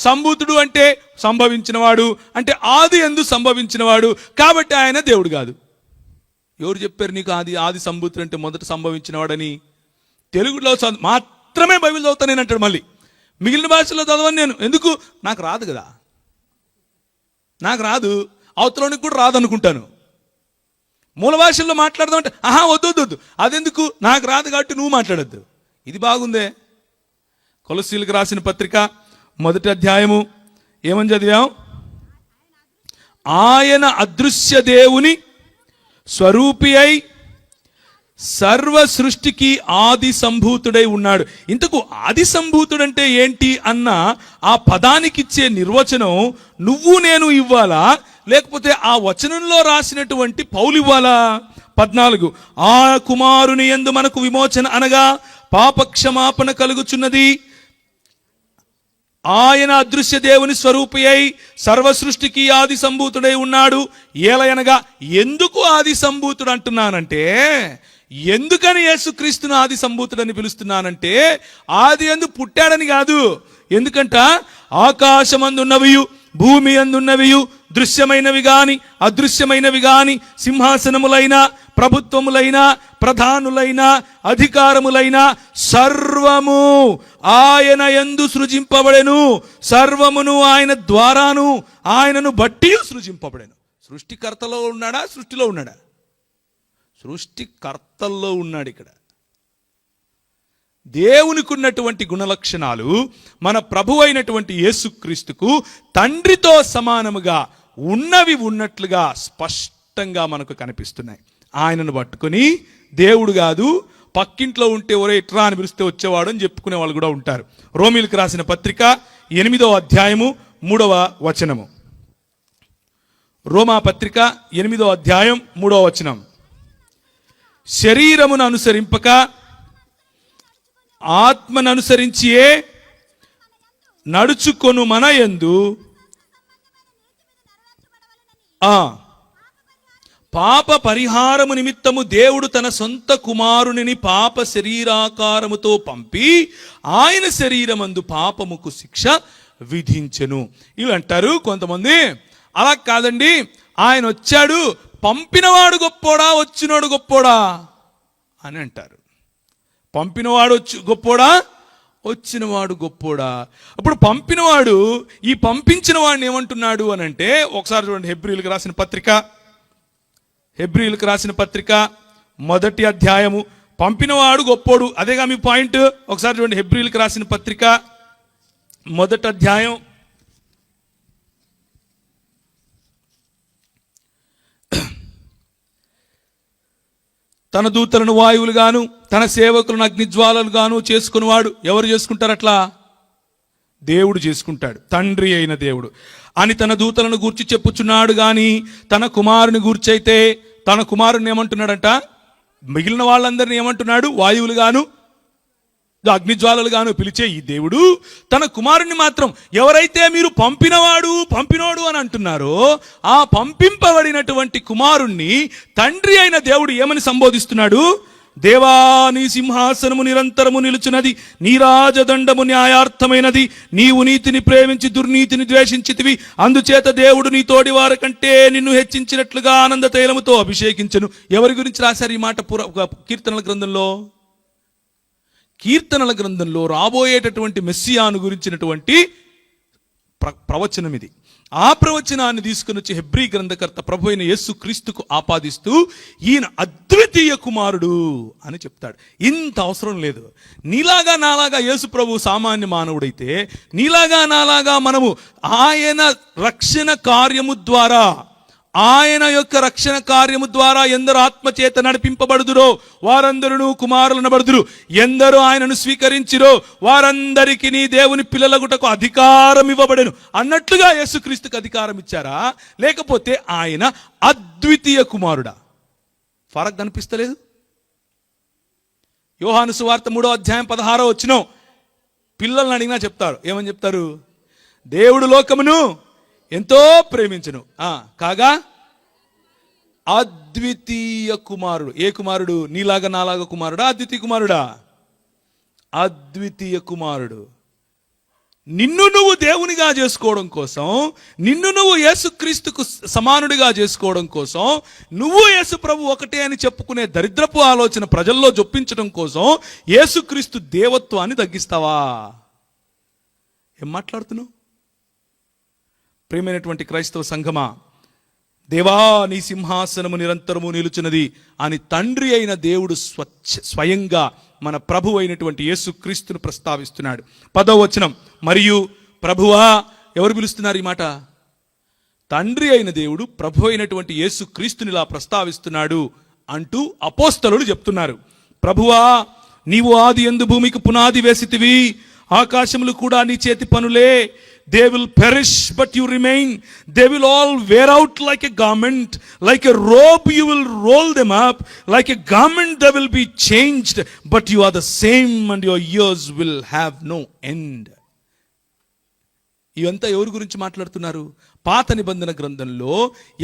[SPEAKER 1] సంభూతుడు అంటే సంభవించినవాడు, అంటే ఆది యందు సంభవించినవాడు, కాబట్టి ఆయన దేవుడు కాదు. ఎవరు చెప్పారు నీకు ఆది సంభూతుడు అంటే మొదట సంభవించినవాడని? తెలుగులో మాత్రమే బైబిల్ చదువుతా నేను అంటాడు. మళ్ళీ మిగిలిన భాషలో చదవని నేను. ఎందుకు? నాకు రాదు కదా, నాకు రాదు, అవతలోనికి కూడా రాదు అనుకుంటాను. మూల భాషల్లో మాట్లాడదాం అంటే వద్దు, అదెందుకు, నాకు రాదు కాబట్టి నువ్వు మాట్లాడద్దు. ఇది బాగుందే. కొలస్సీలకు రాసిన పత్రిక 1వ అధ్యాయము ఏమని చదివాం? ఆయన అదృశ్య దేవుని స్వరూపి అయి సర్వ సృష్టికి ఆది సంభూతుడై ఉన్నాడు. ఇంతకు ఆది సంభూతుడంటే ఏంటి అన్న ఆ పదానికిచ్చే నిర్వచనం నువ్వు నేను ఇవ్వాలా, లేకపోతే ఆ వచనంలో రాసినటువంటి పౌలు ఇవ్వాలా? 14 ఆ కుమారుని యందు మనకు విమోచన అనగా పాపక్షమాపణ కలుగుచున్నది. ఆయన అదృశ్య దేవుని స్వరూపి అయి సర్వ సృష్టికి ఆది సంభూతుడై ఉన్నాడు. ఏలయనగా ఎందుకు ఆది సంభూతుడు అంటున్నానంటే, ఎందుకని యేసుక్రీస్తును ఆది సంభూతుడని పిలుస్తున్నానంటే, ఆది యందు పుట్టాడని కాదు. ఎందుకంట ఆకాశమందున్నవియు భూమి అందున్నవియు దృశ్యమైనవి గాని అదృశ్యమైనవి గాని సింహాసనములైన ప్రభుత్వములైన ప్రధానులైన అధికారములైన సర్వము ఆయన యందు సృజింపబడెను. సర్వమును ఆయన ద్వారాను ఆయనను బట్టి సృజింపబడెను. సృష్టికర్తలో ఉన్నాడా? సృష్టిలో ఉన్నాడా? సృష్టికర్తల్లో ఉన్నాడు. ఇక్కడ దేవునికి ఉన్నటువంటి గుణలక్షణాలు మన ప్రభు అయినటువంటి యేసుక్రీస్తుకు తండ్రితో సమానముగా ఉన్నవి ఉన్నట్లుగా స్పష్టంగా మనకు కనిపిస్తున్నాయి. ఆయనను పట్టుకొని దేవుడు కాదు, పక్కింట్లో ఉంటే ఒరే ఇట్రా అని పిలిస్తే వచ్చేవాడు అని చెప్పుకునే వాళ్ళు కూడా ఉంటారు. రోమీలకు రాసిన పత్రిక 8వ అధ్యాయము 3వ వచనము. రోమా పత్రిక 8వ అధ్యాయం 3వ వచనం. శరీరమును అనుసరింపక ఆత్మను అనుసరించియే నడుచుకొను మన యందు పాప పరిహారము నిమిత్తము దేవుడు తన సొంత కుమారునిని పాప శరీరాకారముతో పంపి ఆయన శరీరమందు పాపముకు శిక్ష విధించెను. ఇవి అంటారు కొంతమంది. అలా కాదండి, ఆయన వచ్చాడు, పంపినవాడు గొప్పోడా వచ్చినవాడు గొప్పోడా అని అంటారు. పంపినవాడు గొప్పోడా వచ్చినవాడు గొప్పోడా? అప్పుడు పంపినవాడు ఈ పంపించిన వాడిని ఏమంటున్నాడు అని అంటే, ఒకసారి చూడండి హెబ్రీయులకు రాసిన పత్రిక, హెబ్రీయులకు రాసిన పత్రిక 1వ అధ్యాయము. పంపినవాడు గొప్పోడు, అదేగా మీ పాయింట్. ఒకసారి చూడండి హెబ్రీయులకు రాసిన పత్రిక 1వ అధ్యాయం 'తన దూతలను వాయువులు గాను తన సేవకులను అగ్నిజ్వాలలు గాను చేసుకునేవాడు'. ఎవరు చేసుకుంటారు అట్లా? దేవుడు చేసుకుంటాడు, తండ్రి అయిన దేవుడు. అని తన దూతలను గూర్చి చెప్పుచున్నాడు గాని తన కుమారుని గూర్చైతే తన కుమారుని ఏమంటున్నాడంట? మిగిలిన వాళ్ళందరినీ ఏమంటున్నాడు? వాయువులు గాను అగ్నిజ్వాలలు గాను పిలిచే ఈ దేవుడు తన కుమారుణ్ణి మాత్రం ఎవరైతే మీరు పంపినోడు అని అంటున్నారో ఆ పంపింపబడినటువంటి కుమారుణ్ణి తండ్రి అయిన దేవుడు ఏమని సంబోధిస్తున్నాడు? దేవా, నీ సింహాసనము నిరంతరము నిలుచున్నది, నీ రాజదండము న్యాయార్థమైనది, నీవు నీతిని ప్రేమించి దుర్నీతిని ద్వేషించితివి, అందుచేత దేవుడు నీ తోడి వారి కంటే నిన్ను హెచ్చించినట్లుగా ఆనంద తైలముతో అభిషేకించెను. ఎవరి గురించి రాశారు ఈ మాట? కీర్తనల గ్రంథంలో రాబోయేటటువంటి మెస్సియాను గురించినటువంటి ప్రవచనం ఇది. ఆ ప్రవచనాన్ని తీసుకుని వచ్చి హెబ్రీ గ్రంథకర్త ప్రభు అయిన యేసు క్రీస్తుకు ఆపాదిస్తూ ఈయన అద్వితీయ కుమారుడు అని చెప్తాడు. ఇంత అవసరం లేదు. నీలాగా నాలాగా యేసు ప్రభు సామాన్య మానవుడైతే నీలాగా నాలాగా మనము ఆయన రక్షణ కార్యము ద్వారా, ఆయన యొక్క రక్షణ కార్యము ద్వారా ఎందరు ఆత్మచేత నడిపింపబడుదురో వారందరూ కుమారులనబడుదురు, ఎందరూ ఆయనను స్వీకరించిరో వారందరికీ నీ దేవుని పిల్లలగుటకు అధికారం ఇవ్వబడెను అన్నట్లుగా యేసుక్రీస్తుకు అధికారం ఇచ్చారా? లేకపోతే ఆయన అద్వితీయ కుమారుడా? ఫరక్ కనిపిస్తలేదు? యోహాను సువార్త 3:16 పిల్లల్ని అడిగినా చెప్తారు. ఏమని చెప్తారు? దేవుడు లోకమును ఎంతో ప్రేమించును కాగా అద్వితీయ కుమారుడు. ఏ కుమారుడు? నీలాగా నాలాగా కుమారుడా? అద్వితీయ కుమారుడా? అద్వితీయ కుమారుడు. నిన్ను నువ్వు దేవునిగా చేసుకోవడం కోసం, నిన్ను నువ్వు యేసుక్రీస్తుకు సమానుడిగా చేసుకోవడం కోసం, నువ్వు యేసు ప్రభు ఒకటే అని చెప్పుకునే దరిద్రపు ఆలోచన ప్రజల్లో జొప్పించడం కోసం యేసుక్రీస్తు దేవత్వాన్ని తగ్గిస్తావా? ఏం మాట్లాడుతున్నావు? ప్రియమైనటువంటి క్రైస్తవ సంఘమా, దేవా, నీ సింహాసనము నిరంతరము నిలుచున్నది అని తండ్రి అయిన దేవుడు స్వయంగా మన ప్రభు అయినటువంటి యేసుక్రీస్తును ప్రస్తావిస్తున్నాడు. 10వ వచనం, మరియు ప్రభువా. ఎవరు పిలుస్తున్నారు ఈ మాట? తండ్రి అయిన దేవుడు ప్రభు అయినటువంటి యేసుక్రీస్తుని ఇలా ప్రస్తావిస్తున్నాడు అంటూ అపోస్తలులు చెప్తున్నారు. ప్రభువా, నీవు ఆది యందు భూమికి పునాది వేసితివి, ఆకాశములు కూడా నీ చేతి పనులే. They will perish, but you remain. They will all wear out like a garment. Like a robe you will roll them up. Like a garment they will be changed. But you are the same and your years will have no end. ఇవంతా ఎవరి గురించి మాట్లాడుతున్నారు? పాత నిబంధన గ్రంథంలో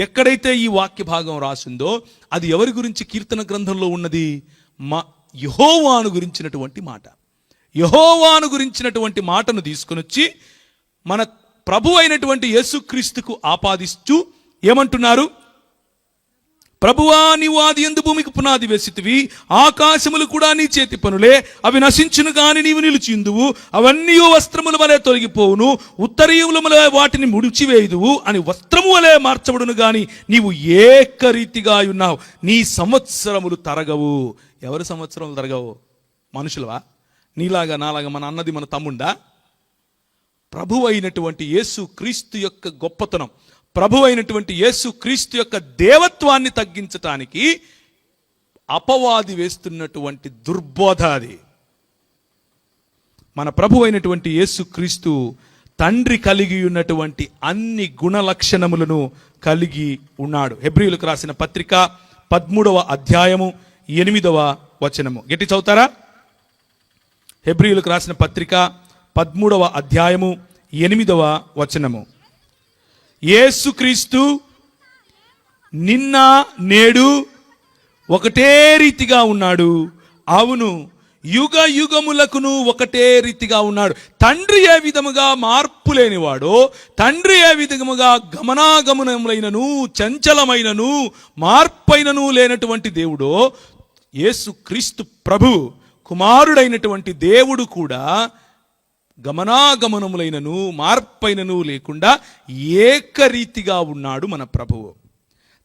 [SPEAKER 1] ఎక్కడైతే ఈ వాక్య భాగం రాసిందో అది ఎవరి గురించి కీర్తన గ్రంథంలో ఉన్నది? యెహోవాను గురించినటువంటి మాట. యెహోవాను గురించినటువంటి మాటను తీసుకుని వచ్చి మన ప్రభు అయినటువంటి యేసుక్రీస్తుకు ఆపాదిస్తూ ఏమంటున్నారు? ప్రభువా, నీవు ఆది యందు భూమికి పునాది వేసితివి, ఆకాశములు కూడా నీ చేతి పనులే. అవి నశించును గాని నీవు నిలిచిందువు, అవన్నీ వస్త్రముల వలె తొలగిపోవును, ఉత్తరీయముల వలె వాటిని ముడిచివేయుదువు అని వస్త్రము వలె మార్చబడును గాని నీవు ఏకరీతిగా ఉన్నావు, నీ సంవత్సరములు తరగవు. ఎవరి సంవత్సరములు తరగవు? మనుషులవా? నీలాగా నాలాగా మన అన్నది మన తమ్ముండా? ప్రభు అయినటువంటి యేసు క్రీస్తు యొక్క గొప్పతనం, ప్రభు అయినటువంటి యేసు క్రీస్తు యొక్క దేవత్వాన్ని తగ్గించటానికి అపవాది వేస్తున్నటువంటి దుర్బోధ అది. మన ప్రభు అయినటువంటి యేసు క్రీస్తు తండ్రి కలిగి ఉన్నటువంటి అన్ని గుణ లక్షణములను కలిగి ఉన్నాడు. హెబ్రీయులకు రాసిన పత్రిక 13:8 గట్టి చదువుతారా? హెబ్రీయులకు రాసిన పత్రిక 13:8 యేసుక్రీస్తు నిన్న నేడు ఒకటే రీతిగా ఉన్నాడు. అవును, యుగ యుగములకును ఒకటే రీతిగా ఉన్నాడు. తండ్రి ఏ విధముగా మార్పు లేనివాడో, తండ్రి ఏ విధముగా గమనాగమనములైనను చంచలమైనను మార్పైనను లేనటువంటి దేవుడో, యేసుక్రీస్తు ప్రభు కుమారుడైనటువంటి దేవుడు కూడా గమనాగమనములైనను మార్పైనను లేకుండా ఏకరీతిగా ఉన్నాడు మన ప్రభువు.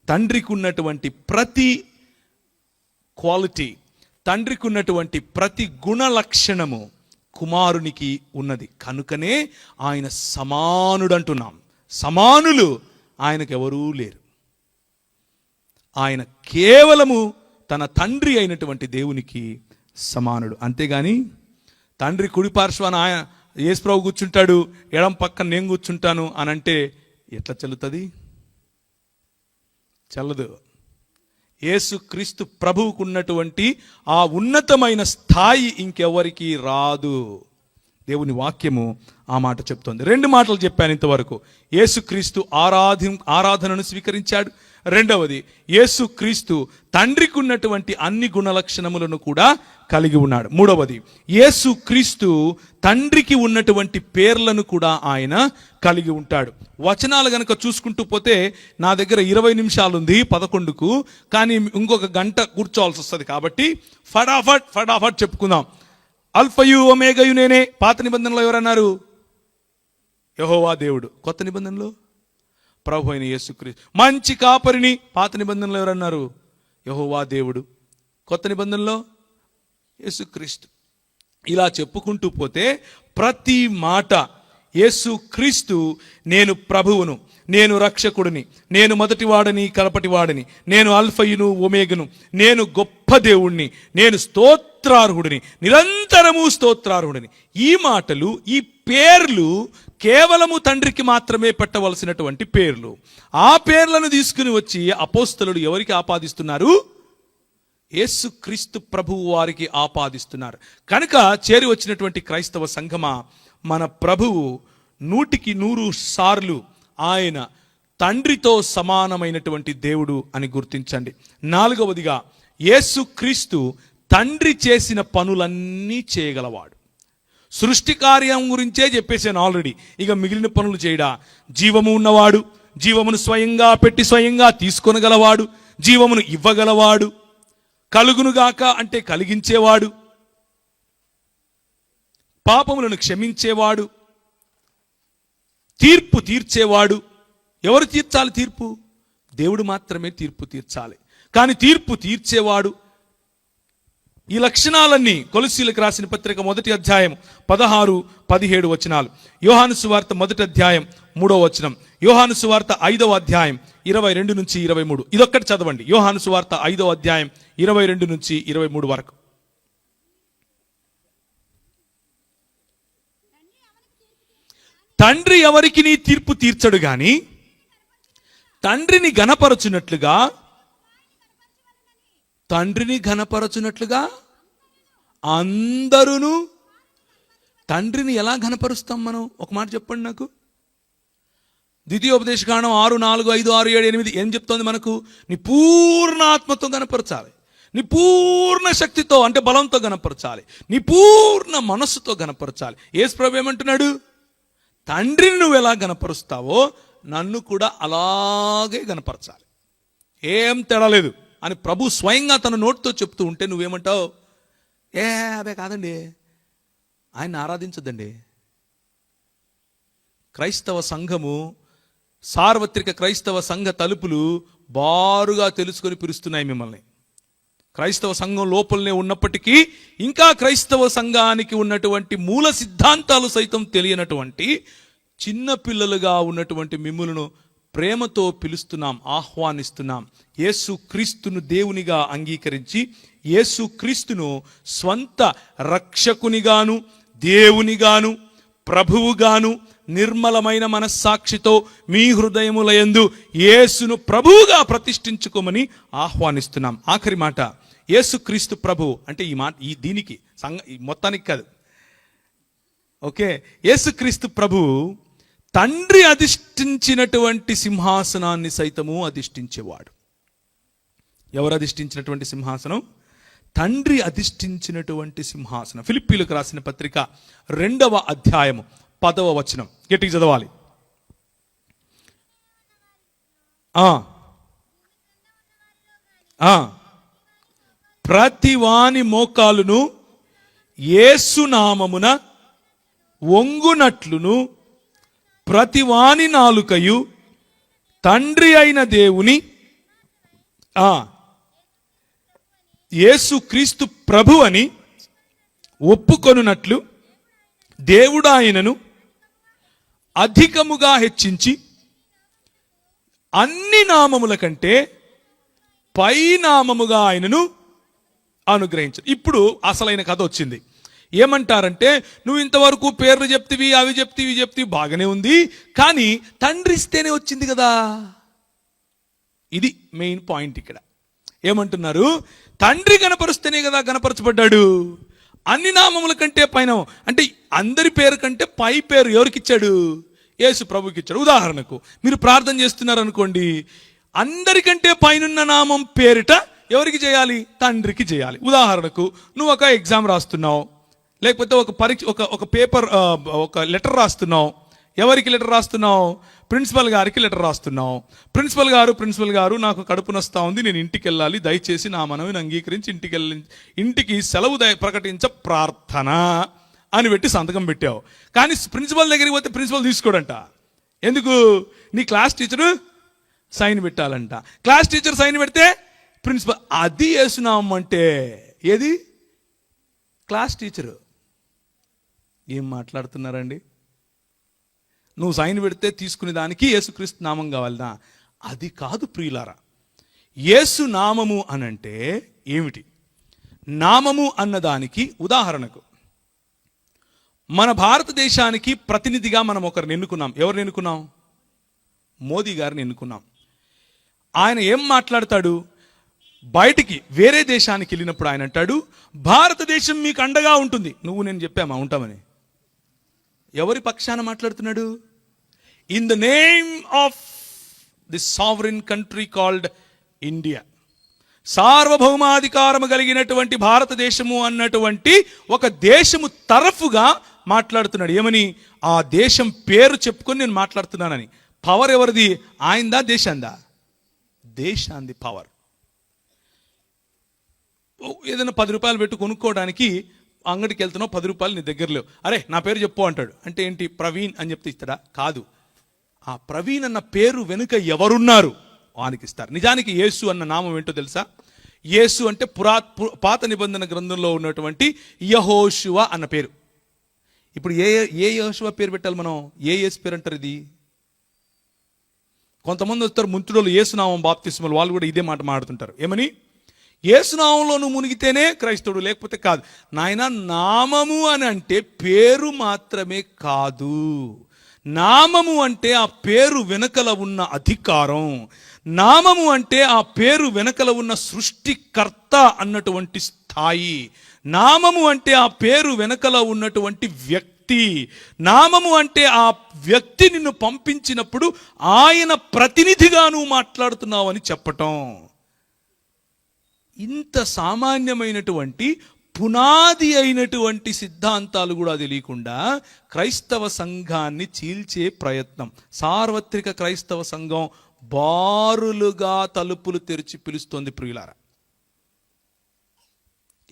[SPEAKER 1] తండ్రికి ఉన్నటువంటి ప్రతి క్వాలిటీ, తండ్రికి ఉన్నటువంటి ప్రతి గుణ లక్షణము కుమారునికి ఉన్నది. కనుకనే ఆయన సమానుడు అంటున్నాం. సమానులు ఆయనకు ఎవరూ లేరు. ఆయన కేవలము తన తండ్రి అయినటువంటి దేవునికి సమానుడు. అంతేగాని తండ్రి కుడి పార్శ్వాన యేసుప్రభు కూర్చుంటాడు, ఎడం పక్కన నేను కూర్చుంటాను అని అంటే ఎట్లా చెల్లుతుంది? చెల్లదు. యేసుక్రీస్తు ప్రభువుకు ఉన్నటువంటి ఆ ఉన్నతమైన స్థాయి ఇంకెవరికి రాదు. దేవుని వాక్యము ఆ మాట చెప్తోంది. 2 మాటలు చెప్పాను ఇంతవరకు. యేసుక్రీస్తు ఆరాధనను స్వీకరించాడు. రెండవది, యేసుక్రీస్తు తండ్రికి ఉన్నటువంటి అన్ని గుణలక్షణములను కూడా కలిగి ఉన్నాడు. మూడవది, యేసుక్రీస్తు తండ్రికి ఉన్నటువంటి పేర్లను కూడా ఆయన కలిగి ఉంటాడు. వచనాలు గనక చూసుకుంటూ పోతే నా దగ్గర 20 నిమిషాలు ఉంది 11కు, కానీ ఇంకొక గంట కూర్చోవాల్సి వస్తుంది. కాబట్టి ఫటాఫట్ చెప్పుకుందాం. అల్ఫయు ఒమేగయు నేనే. పాత నిబంధనలో ఎవరన్నారు? యెహోవా దేవుడు. కొత్త నిబంధనలో ప్రభు అయిన యేసుక్రీస్తు. మంచి కాపరిని. పాత నిబంధనలో ఎవరన్నారు? యెహోవా దేవుడు. కొత్త నిబంధనలో యేసుక్రీస్తు. ఇలా చెప్పుకుంటూ పోతే ప్రతి మాట యేసుక్రీస్తు నేను ప్రభువును, నేను రక్షకుడిని, నేను మొదటివాడని కడపటివాడని, నేను అల్ఫయును ఒమేగను, నేను గొప్ప దేవుణ్ణి, నేను స్తోత్రార్హుడిని, నిరంతరము స్తోత్రార్హుడిని. ఈ మాటలు, ఈ పేర్లు కేవలము తండ్రికి మాత్రమే పెట్టవలసినటువంటి పేర్లు. ఆ పేర్లను తీసుకుని వచ్చి అపోస్తలుడు ఎవరికి ఆపాదిస్తున్నారు? యేసుక్రీస్తు ప్రభువు వారికి ఆపాదిస్తున్నారు. కనుక చేరి వచ్చినటువంటి క్రైస్తవ సంఘమా, మన ప్రభువు 100కి 100 ఆయన తండ్రితో సమానమైనటువంటి దేవుడు అని గుర్తించండి. 4వదిగా, యేసుక్రీస్తు తండ్రి చేసిన పనులన్నీ చేయగలవాడు. సృష్టి కార్యం గురించే చెప్పేశాను ఆల్రెడీ. ఇక మిగిలిన పనులు చేయడా? జీవము ఉన్నవాడు, జీవమును స్వయంగా పెట్టి స్వయంగా తీసుకొనగలవాడు, జీవమును ఇవ్వగలవాడు, కలుగునుగాక అంటే కలిగించేవాడు, పాపములను క్షమించేవాడు, తీర్పు తీర్చేవాడు. ఎవరు తీర్చాలి తీర్పు? దేవుడు మాత్రమే తీర్పు తీర్చాలి. కానీ తీర్పు తీర్చేవాడు. ఈ లక్షణాలన్నీ కొలస్సీలకు రాసిన పత్రిక 1వ అధ్యాయం 16-17 వచనాలు, యోహాను సువార్త 1వ అధ్యాయం 3వ వచనం, యోహాను సువార్త 5వ అధ్యాయం 22-23. ఇదొక్కటి చదవండి. యోహాను సువార్త 5వ అధ్యాయం 22-23 వరకు. తండ్రి ఎవరికి నీ తీర్పు తీర్చడు గాని తండ్రిని ఘనపరచునట్లుగా, తండ్రిని ఘనపరచునట్లుగా అందరూ. తండ్రిని ఎలా ఘనపరుస్తాం మనం? ఒక మాట చెప్పండి నాకు. ద్వితీయోపదేశకాండం 6, 4, 5, 6, 7, 8 ఏం చెప్తోంది మనకు? నీ పూర్ణ ఆత్మతో గణపరచాలి, నీ పూర్ణ శక్తితో అంటే బలంతో గణపరచాలి, నీ పూర్ణ మనస్సుతో గణపరచాలి. యేసు ప్రభువు ఏమంటున్నాడు? తండ్రిని నువ్వు ఎలా గణపరుస్తావో నన్ను కూడా అలాగే గణపరచాలి, ఏం తేడా లేదు అని ప్రభు స్వయంగా తన నోటితో చెప్తూ ఉంటే నువ్వేమంటావు? అవే కాదండి, ఆయన్ని ఆరాధించదండి. క్రైస్తవ సంఘము, సార్వత్రిక క్రైస్తవ సంఘ తలుపులు బారుగా తెలుసుకొని పిలుస్తున్నాయి మిమ్మల్ని. క్రైస్తవ సంఘం లోపలనే ఉన్నప్పటికీ ఇంకా క్రైస్తవ సంఘానికి ఉన్నటువంటి మూల సిద్ధాంతాలు సైతం తెలియనటువంటి చిన్న పిల్లలుగా ఉన్నటువంటి మిమ్ములను ప్రేమతో పిలుస్తున్నాం, ఆహ్వానిస్తున్నాం. యేసు క్రీస్తును దేవునిగా అంగీకరించి యేసు క్రీస్తును స్వంత రక్షకునిగాను, దేవునిగాను, ప్రభువుగాను నిర్మలమైన మనస్సాక్షితో మీ హృదయములయందు యేసును ప్రభువుగా ప్రతిష్ఠించుకోమని ఆహ్వానిస్తున్నాం. ఆఖరి మాట, యేసుక్రీస్తు ప్రభు అంటే ఈ మాట దీనికి మొత్తానికి కాదు. ఓకే, యేసుక్రీస్తు ప్రభు తండ్రి అధిష్ఠించినటువంటి సింహాసనాన్ని సైతము అధిష్ఠించేవాడు. ఎవరు అధిష్ఠించినటువంటి సింహాసనం? తండ్రి అధిష్ఠించినటువంటి సింహాసనం. ఫిలిప్పీలకు రాసిన పత్రిక 2వ అధ్యాయము 10వ వచనం గట్టిగా చదవాలి. ప్రతి వాని మోకాలును యేసు నామమున వంగునట్లును ప్రతి వాని నాలుకయు తండ్రి అయిన దేవుని యేసు క్రీస్తు ప్రభు అని ఒప్పుకొనున్నట్లు దేవుడు ఆయనను అధికముగా హెచ్చించి అన్ని నామముల కంటే పై నామముగా ఆయనను అనుగ్రహించారు. ఇప్పుడు అసలైన కథ వచ్చింది. ఏమంటారంటే, నువ్వు ఇంతవరకు పేర్లు చెప్తివి, అవి చెప్తివి, ఇవి చెప్తివి, బాగానే ఉంది, కానీ తండ్రి ఇస్తేనే వచ్చింది కదా. ఇది మెయిన్ పాయింట్ ఇక్కడ. ఏమంటున్నారు? తండ్రి గణపరుస్తేనే కదా గణపరచబడ్డాడు. అన్ని నామముల కంటే పైన, అంటే అందరి పేరు కంటే పై పేరు ఎవరికిచ్చాడు? యేసు ప్రభుకి ఇచ్చాడు. ఉదాహరణకు మీరు ప్రార్థన చేస్తున్నారు అనుకోండి, అందరికంటే పైనున్న నామం పేరిట ఎవరికి చేయాలి? తండ్రికి చేయాలి. ఉదాహరణకు నువ్వు ఒక ఎగ్జామ్ రాస్తున్నావు, లేకపోతే ఒక పరీక్ష ఒక పేపర్ ఒక లెటర్ రాస్తున్నావు. ఎవరికి లెటర్ రాస్తున్నావు? ప్రిన్సిపల్ గారికి లెటర్ రాస్తున్నావు. ప్రిన్సిపల్ గారు నాకు కడుపు నొస్తా ఉంది, నేను ఇంటికి వెళ్ళాలి, దయచేసి నా మనవిని అంగీకరించి ఇంటికి సెలవు ప్రకటించ ప్రార్థన అని పెట్టి సంతకం పెట్టావు. కానీ ప్రిన్సిపల్ దగ్గరికి పోతే ప్రిన్సిపల్ తీసుకోడంట. ఎందుకు? నీ క్లాస్ టీచరు సైన్ పెట్టాలంట. క్లాస్ టీచర్ సైన్ పెడితే ప్రిన్సిపల్. అది యేసునామం అంటే. ఏది? Class teacher. ఏం మాట్లాడుతున్నారండి? నువ్వు సైన్ పెడితే తీసుకునే దానికి యేసుక్రీస్తు నామం కావాలనా? అది కాదు ప్రియులారా. యేసు నామము అనంటే ఏమిటి? నామము అన్నదానికి ఉదాహరణకు మన భారతదేశానికి ప్రతినిధిగా మనం ఒకరిని ఎన్నుకున్నాం. ఎవరిని ఎన్నుకున్నాం? మోదీ గారిని ఎన్నుకున్నాం. ఆయన ఏం మాట్లాడతాడు? బయటికి వేరే దేశానికి వెళ్ళినప్పుడు ఆయన అంటాడు, భారతదేశం మీకు అండగా ఉంటుంది. నువ్వు నేను చెప్పామా ఉంటామని? ఎవరి పక్షాన మాట్లాడుతున్నాడు? In the name of the sovereign country called India. సార్వభౌమాధికారము కలిగినటువంటి భారతదేశము అన్నటువంటి ఒక దేశము తరఫుగా మాట్లాడుతున్నాడు. ఏమని? ఆ దేశం పేరు చెప్పుకొని నేను మాట్లాడుతున్నానని. పవర్ ఎవరిది? ఆయనదా దేశాందా? దేశాంది పవర్. ఏదైనా 10 రూపాయలు పెట్టి కొనుక్కోవడానికి అంగడికి వెళ్తున్నావు, 10 రూపాయలు నీ దగ్గర లేవు. అరే నా పేరు చెప్పు అంటాడు. అంటే ఏంటి? ప్రవీణ్ అని చెప్తే ఇస్తాడా? కాదు. ఆ ప్రవీణ్ అన్న పేరు వెనుక ఎవరున్నారు వానికి ఇస్తారు. నిజానికి యేసు అన్న నామం ఏంటో తెలుసా? యేసు అంటే పాత నిబంధన గ్రంథంలో ఉన్నటువంటి యెహోషువ అన్న పేరు. ఇప్పుడు ఏ యెహోషువ పేరు పెట్టాలి మనం? ఏ యేసు పేరు అంటారు? ఇది కొంతమంది వస్తారు ముంతుడోళ్ళు, యేసునామం బాప్తిస్మలు, వాళ్ళు కూడా ఇదే మాట మాడుతుంటారు. ఏమని? యేసునామంలో నువ్వు మునిగితేనే క్రైస్తవుడు, లేకపోతే కాదు. నాయన, నామము అని అంటే పేరు మాత్రమే కాదు. నామము అంటే ఆ పేరు వెనకల ఉన్న అధికారం. నామము అంటే ఆ పేరు వెనకల ఉన్న సృష్టికర్త అన్నటువంటి స్థాయి. నామము అంటే ఆ పేరు వెనకల ఉన్నటువంటి వ్యక్తి. నామము అంటే ఆ వ్యక్తి నిన్ను పంపించినప్పుడు ఆయన ప్రతినిధిగా నువ్వు మాట్లాడుతున్నావు అని చెప్పటం. ఇంత సామాన్యమైనటువంటి పునాది అయినటువంటి సిద్ధాంతాలు కూడా తెలియకుండా క్రైస్తవ సంఘాన్ని చీల్చే ప్రయత్నం. సార్వత్రిక క్రైస్తవ సంఘం బారులుగా తలుపులు తెరిచి పిలుస్తోంది ప్రియులారా.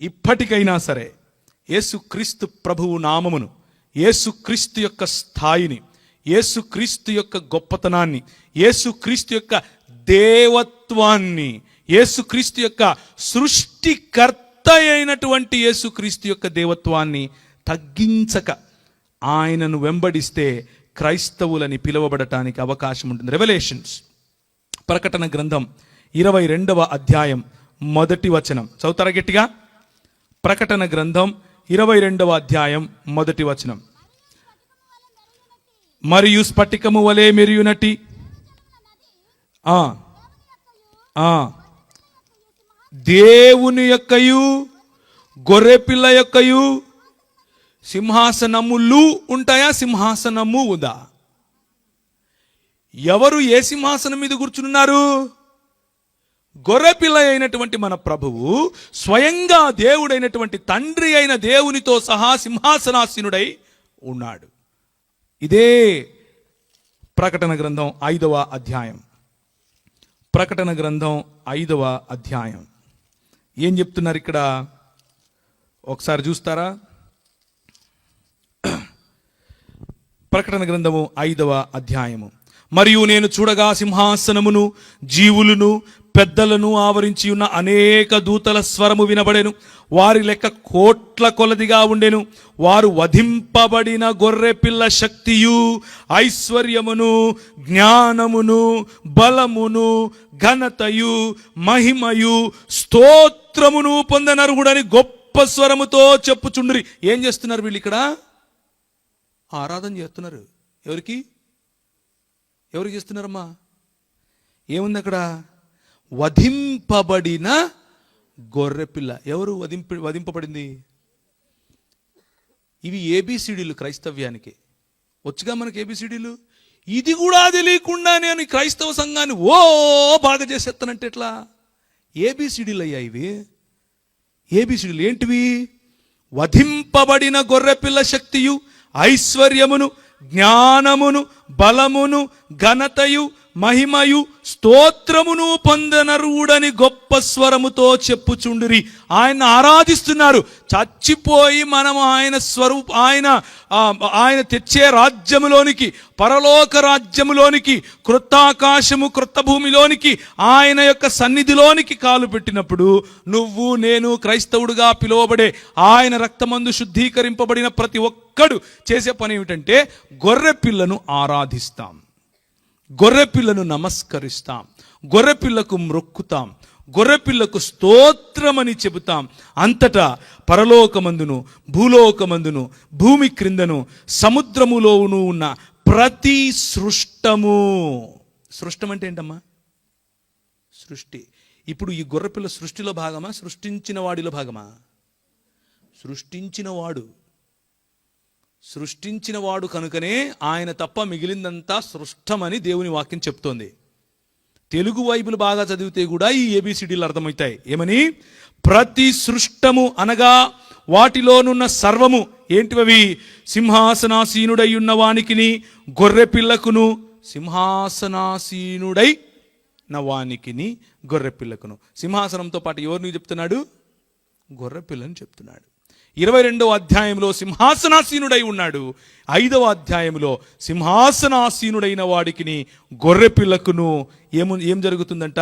[SPEAKER 1] ఇప్పటికైనా సరే యేసుక్రీస్తు ప్రభువు నామమును, యేసుక్రీస్తు యొక్క స్థాయిని, యేసుక్రీస్తు యొక్క గొప్పతనాన్ని, యేసుక్రీస్తు యొక్క దేవత్వాన్ని, యేసుక్రీస్తు యొక్క సృష్టికర్త అయినటువంటి యేసుక్రీస్తు యొక్క దేవత్వాన్ని తగ్గించక ఆయనను వెంబడిస్తే క్రైస్తవులని పిలువబడటానికి అవకాశం ఉంటుంది. రెవల్యూషన్స్, ప్రకటన గ్రంథం 22వ అధ్యాయం 1వ వచనం చదువుతారా గట్టిగా? ప్రకటన గ్రంథం 22వ అధ్యాయం 1వ వచనం. మరియు స్ఫటికము వలె మెరియునటి దేవుని యొక్కయు గొర్రెపిల్ల యొక్కయు సింహాసనములు ఉంటాయా? సింహాసనము ఉందా? ఎవరు ఏ సింహాసనం మీద కూర్చున్నారు? గొర్రెపిల్ల అయినటువంటి మన ప్రభువు స్వయంగా దేవుడైనటువంటి తండ్రి అయిన దేవునితో సహా సింహాసనాసీనుడై ఉన్నాడు. ఇదే ప్రకటన గ్రంథం 5వ అధ్యాయం. ప్రకటన గ్రంథం 5వ అధ్యాయం ఏం చెప్తున్నారు ఇక్కడ? ఒకసారి చూస్తారా? ప్రకటన గ్రంథము 5వ అధ్యాయము. మరియు నేను చూడగా సింహాసనమును, జీవులను, పెద్దలను ఆవరించి ఉన్న అనేక దూతల స్వరము వినబడెను. వారి లెక్క కోట్ల కొలదిగా ఉండెను. వారు వధింపబడిన గొర్రె పిల్ల శక్తియు, ఐశ్వర్యమును, జ్ఞానమును, బలమును, ఘనతయు, మహిమయు, స్తోత్రమును పొందనర్హుడని గొప్ప స్వరముతో చెప్పుచుండ్రి. ఏం చేస్తున్నారు వీళ్ళు ఇక్కడ? ఆరాధన చేస్తున్నారు. ఎవరికి చేస్తున్నారమ్మా? ఏముంది అక్కడ? వధింపబడిన గొర్రెపిల్ల. ఎవరు వధింపబడింది? ఇవి ఏబిసిడీలు క్రైస్తవ్యానికి. వచ్చుగా మనకి ఏబిసిడీలు. ఇది కూడా తెలియకుండా నేను క్రైస్తవ సంఘాన్ని బాగా చేసేస్తానంటే ఎట్లా? ఏబిసిడీలు అయ్యా ఇవి. ఏబిసిడీలు ఏంటివి? వధింపబడిన గొర్రెపిల్ల శక్తియు, ఐశ్వర్యమును, జ్ఞానమును, బలమును, ఘనతయు, మహిమయు, స్తోత్రమును పొందనరుడని గొప్ప స్వరముతో చెప్పుచుండిరి. ఆయన ఆరాధిస్తున్నారు. చచ్చిపోయి మనం ఆయన తెచ్చే రాజ్యములోనికి, పరలోక రాజ్యములోనికి, క్రొత్త ఆకాశము క్రొత్త భూమిలోనికి, ఆయన యొక్క సన్నిధిలోనికి కాలు పెట్టినప్పుడు నువ్వు నేను క్రైస్తవుడుగా పిలువబడే ఆయన రక్తమందు శుద్ధీకరింపబడిన ప్రతి ఒక్కడు చేసే పని ఏమిటంటే గొర్రెపిల్లను ఆరాధిస్తాం, గొర్రెపిల్లను నమస్కరిస్తాం, గొర్రెపిల్లకు మ్రొక్కుతాం, గొర్రెపిల్లకు స్తోత్రమని చెబుతాం. అంతటా పరలోకమందును, భూలోకమందును, భూమి క్రిందను, సముద్రములోను ఉన్న ప్రతి సృష్టము. సృష్టం అంటే ఏంటమ్మా? సృష్టి. ఇప్పుడు ఈ గొర్రెపిల్ల సృష్టిలో భాగమా, సృష్టించిన వాడిలో భాగమా? సృష్టించిన వాడు కనుకనే ఆయన తప్ప మిగిలిందంతా సృష్టమని దేవుని వాక్యం చెప్తోంది. తెలుగు బైబిల్ బాగా చదివితే కూడా ఈ ఏబిసిడీలు అర్థమవుతాయి. ఏమని? ప్రతి సృష్టము అనగా వాటిలోనున్న సర్వము. ఏంటివి? సింహాసనాసీనుడై ఉన్న వానికిని, గొర్రెపిల్లకును. సింహాసనాసీనుడై నవానికిని, గొర్రెపిల్లకును. సింహాసనంతో పాటు ఎవరిని చెప్తున్నాడు? గొర్రెపిల్లని చెప్తున్నాడు. 22వ అధ్యాయంలో సింహాసనాసీనుడై ఉన్నాడు. 5వ అధ్యాయంలో సింహాసనాసీనుడైన వాడికిని, గొర్రెపిల్లకును ఏం జరుగుతుందంట?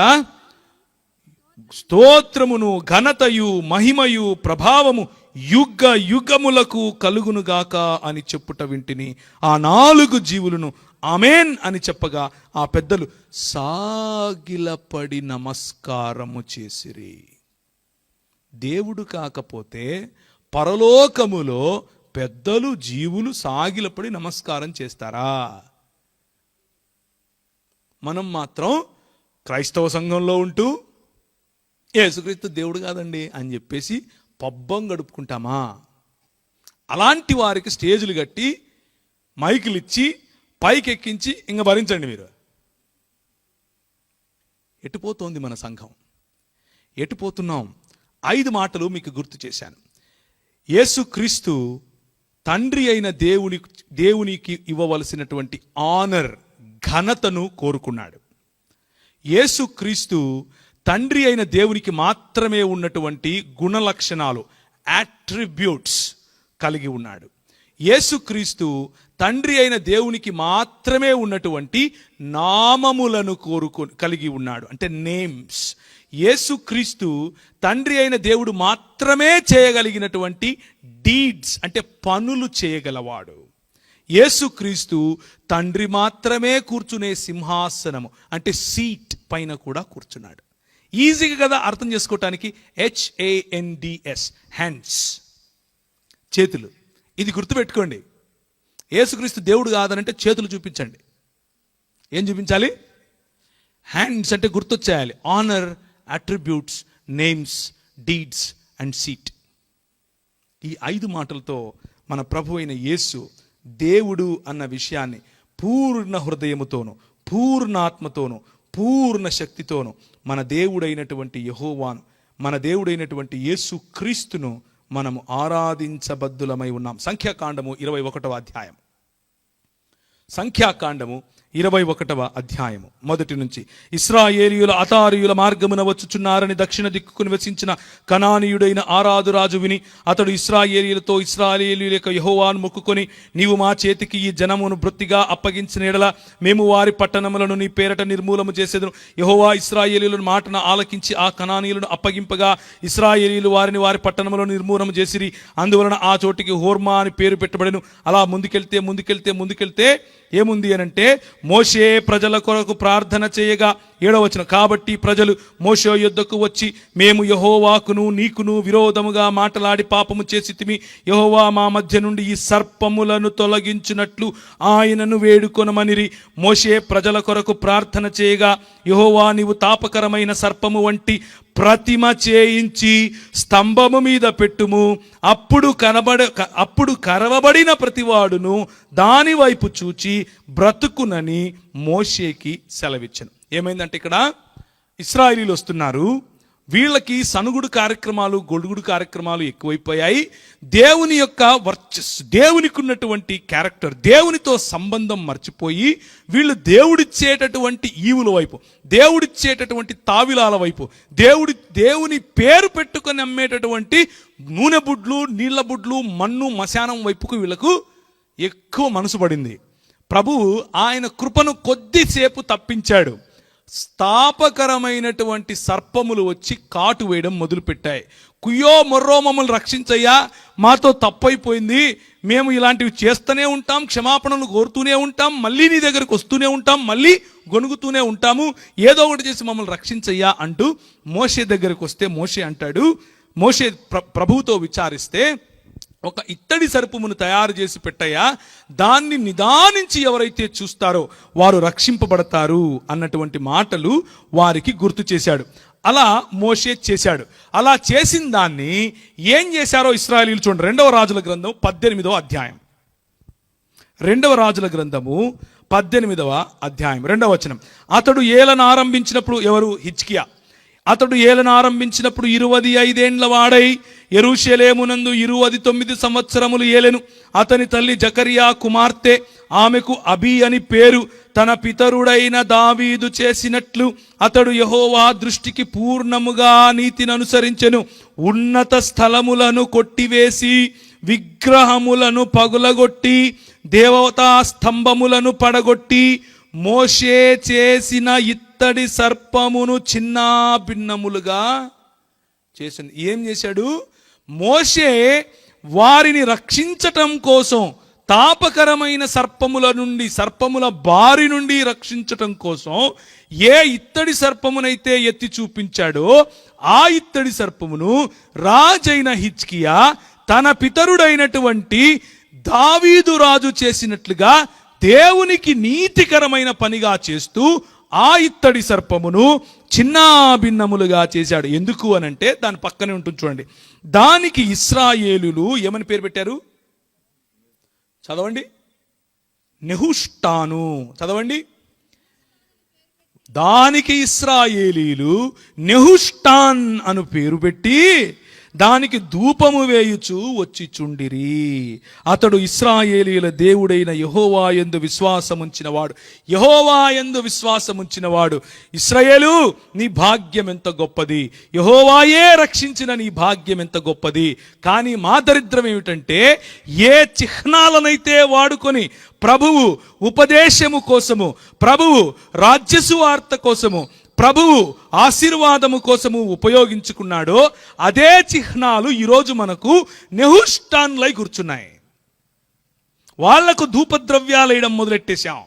[SPEAKER 1] స్తోత్రమును, ఘనతయు, మహిమయు, ప్రభావము యుగ యుగములకు కలుగునుగాక అని చెప్పుట వింటిని. ఆ 4 జీవులను ఆమేన్ అని చెప్పగా ఆ పెద్దలు సాగిలపడి నమస్కారము చేసిరి. దేవుడు కాకపోతే పరలోకములో పెద్దలు, జీవులు సాగిలపడి నమస్కారం చేస్తారా? మనం మాత్రం క్రైస్తవ సంఘంలో ఉంటూ యేసుక్రీస్తు దేవుడు కాదండి అని చెప్పేసి పబ్బం గడుపుకుంటామా? అలాంటి వారికి స్టేజులు కట్టి మైకులు ఇచ్చి పైకెక్కించి ఇంక భరించండి మీరు. ఎటుపోతోంది మన సంఘం? ఎటుపోతున్నాం? 5 మాటలు మీకు గుర్తు చేశాను. యేసుక్రీస్తు తండ్రి అయిన దేవునికి ఇవ్వవలసినటువంటి ఆనర్, ఘనతను కోరుకున్నాడు. యేసుక్రీస్తు తండ్రి అయిన దేవునికి మాత్రమే ఉన్నటువంటి గుణలక్షణాలు, అట్రిబ్యూట్స్ కలిగి ఉన్నాడు. యేసుక్రీస్తు తండ్రి అయిన దేవునికి మాత్రమే ఉన్నటువంటి నామములను కలిగి ఉన్నాడు, అంటే నేమ్స్. యేసుక్రీస్తు తండ్రి అయిన దేవుడు మాత్రమే చేయగలిగినటువంటి డీడ్స్, అంటే పనులు చేయగలవాడు. యేసుక్రీస్తు తండ్రి మాత్రమే కూర్చునే సింహాసనము, అంటే సీట్ పైన కూడా కూర్చున్నాడు. ఈజీగా కదా అర్థం చేసుకోవటానికి. HANDS, హ్యాండ్స్, చేతులు. ఇది గుర్తుపెట్టుకోండి. యేసుక్రీస్తు దేవుడు కాదనంటే చేతులు చూపించండి. ఏం చూపించాలి? హ్యాండ్స్ అంటే గుర్తొచ్చేయాలి. Honour, attributes, names, deeds and seat. ఈ 5 మాటలతో మన ప్రభు అయిన యేసు దేవుడు అన్న విషయాన్ని పూర్ణ హృదయముతోను, పూర్ణ ఆత్మతోను, పూర్ణ శక్తితోను మన దేవుడైనటువంటి యెహోవాను, మన దేవుడైనటువంటి యేసు క్రీస్తును మనము ఆరాధించబద్దులమై ఉన్నాం. సంఖ్యాకాండము 21వ అధ్యాయం. సంఖ్యాకాండము 21వ అధ్యాయము మొదటి నుంచి. ఇశ్రాయేలీయుల అతారీయుల మార్గమున వచ్చుచున్నారని దక్షిణ దిక్కుకు నివసించిన కనానీయుడైన ఆరాదు రాజు విని అతడు ఇశ్రాయేలీయులతో, ఇశ్రాయేలీయుల యొక్క యెహోవాను మొక్కుకొని, నీవు మా చేతికి ఈ జనమును బొత్తిగా అప్పగించిన ఎడల మేము వారి పట్టణములను నీ పేరట నిర్మూలము చేసేదను. యెహోవా ఇశ్రాయేలీయుల మాటను ఆలకించి ఆ కనానీయులను అప్పగింపగా ఇశ్రాయేలీయులు వారిని వారి పట్టణములను నిర్మూలము చేసిరి. అందువలన ఆ చోటికి హోర్మా అని పేరు పెట్టబడెను. అలా ముందుకెళ్తే ఏముంది అనంటే, మోషే ప్రజల కొరకు ప్రార్థన చేయగా 7వ వచనం, కాబట్టి ప్రజలు మోషే యొద్దకు వచ్చి, మేము యెహోవాకును నీకును విరోధముగా మాటలాడి పాపము చేసితిమి. యెహోవా మా మధ్య నుండి ఈ సర్పములను తొలగించినట్లు ఆయనను వేడుకొనమనిరి. మోషే ప్రజల కొరకు ప్రార్థన చేయగా, యెహోవా నీవు తాపకరమైన సర్పము వంటి ప్రతిమ చేయించి స్తంభము మీద పెట్టుము. అప్పుడు కరవబడిన ప్రతివాడును దాని వైపు చూచి బ్రతుకునని మోషేకి సెలవిచ్చెను. ఏమైందంటే, ఇక్కడ ఇశ్రాయేలీలు వస్తున్నారు. వీళ్ళకి సనుగుడు కార్యక్రమాలు, గొడుగుడు కార్యక్రమాలు ఎక్కువైపోయాయి. దేవుని యొక్క వర్చస్సు, దేవునికి ఉన్నటువంటి క్యారెక్టర్, దేవునితో సంబంధం మర్చిపోయి వీళ్ళు దేవుడిచ్చేటటువంటి ఈవుల వైపు, దేవుడిచ్చేటటువంటి తావిలాల వైపు, దేవుని పేరు పెట్టుకొని అమ్మేటటువంటి నూనె బుడ్లు, నీళ్ల బుడ్లు, మన్ను, మశానం వైపుకు వీళ్ళకు ఎక్కువ మనసు పడింది. ప్రభువు ఆయన కృపను కొద్దిసేపు తప్పించాడు. స్థాపకరమైనటువంటి సర్పములు వచ్చి కాటు వేయడం మొదలుపెట్టాయి. కుయ్యో మొర్రో మమ్మల్ని రక్షించయ్యా, మాతో తప్పైపోయింది, మేము ఇలాంటివి చేస్తూనే ఉంటాం, క్షమాపణలు కోరుతూనే ఉంటాం, మళ్ళీ నీ దగ్గరకు వస్తూనే ఉంటాం, మళ్ళీ గొనుగుతూనే ఉంటాము, ఏదో ఒకటి చేసి మమ్మల్ని రక్షించయ్యా అంటూ మోషే దగ్గరకు వస్తే మోషే అంటాడు, మోషే ప్రభువుతో విచారిస్తే, ఒక ఇత్తడి సర్పమును తయారు చేసి పెట్టయ్యా, దాన్ని నిదానించి ఎవరైతే చూస్తారో వారు రక్షింపబడతారు అన్నటువంటి మాటలు వారికి గుర్తు చేశాడు. అలా మోషే చేశాడు. అలా చేసిన దాన్ని ఏం చేశారో ఇశ్రాయేలీయులు చూడండి. 2వ రాజుల గ్రంథం 18వ అధ్యాయం. 2వ రాజుల గ్రంథము 18వ అధ్యాయం 2వ వచనం. అతడు ఏలన ఆరంభించినప్పుడు, ఎవరు? హిజ్కియా. అతడు ఏలన ఆరంభించినప్పుడు 25 ఏండ్ల వాడై యెరూషలేమునందు 29 సంవత్సరములు ఏలెను. అతని తల్లి జకరియా కుమార్తె, ఆమెకు అబీ అని పేరు. తన పితరుడైన దావీదు చేసినట్లు అతడు యెహోవా దృష్టికి పూర్ణముగా నీతిని అనుసరించెను. ఉన్నత స్థలములను కొట్టివేసి విగ్రహములను పగులగొట్టి దేవతా స్తంభములను పడగొట్టి మోషే చేసిన ఇత్తడి సర్పమును చిన్నా భిన్నములుగా చేసింది. ఏం చేశాడు? మోషే వారిని రక్షించటం కోసం, తాపకరమైన సర్పముల నుండి, సర్పముల బారి నుండి రక్షించటం కోసం ఏ ఇత్తడి సర్పమునైతే ఎత్తి చూపించాడో ఆ ఇత్తడి సర్పమును రాజైన హిజ్కియా తన పితరుడైనటువంటి దావీదు రాజు చేసినట్లుగా దేవునికి నీతికరమైన పనిగా చేస్తూ ఆ ఇత్తడి సర్పమును చిన్నాభిన్నములుగా చేశాడు. ఎందుకు అనంటే, దాని పక్కనే ఉంటుంది చూడండి. దానికి ఇశ్రాయేలులు ఏమని పేరు పెట్టారు? చదవండి. నెహుష్టాను. చదవండి. దానికి ఇశ్రాయేలీలు నెహుష్టాన్ అను పేరు పెట్టి దానికి ధూపము వేయుచు వచ్చి చుండిరి. అతడు ఇశ్రాయేలీయుల దేవుడైన యెహోవా యందు విశ్వాసముంచినవాడు. యెహోవా యందు విశ్వాసముంచినవాడు. ఇశ్రాయేలు, నీ భాగ్యం ఎంత గొప్పది, యెహోవాయే రక్షించిన నీ భాగ్యం ఎంత గొప్పది. కానీ మా దరిద్రం ఏమిటంటే, ఏ చిహ్నాలనైతే వాడుకొని ప్రభువు ఉపదేశము కోసము, ప్రభువు రాజ్యసువార్త కోసము, ప్రభువు ఆశీర్వాదము కోసము ఉపయోగించుకున్నాడో అదే చిహ్నాలు ఈరోజు మనకు నెహుష్టాన్లై కూర్చున్నాయి. వాళ్లకు ధూపద్రవ్యాలు వేయడం మొదలెట్టేశాం.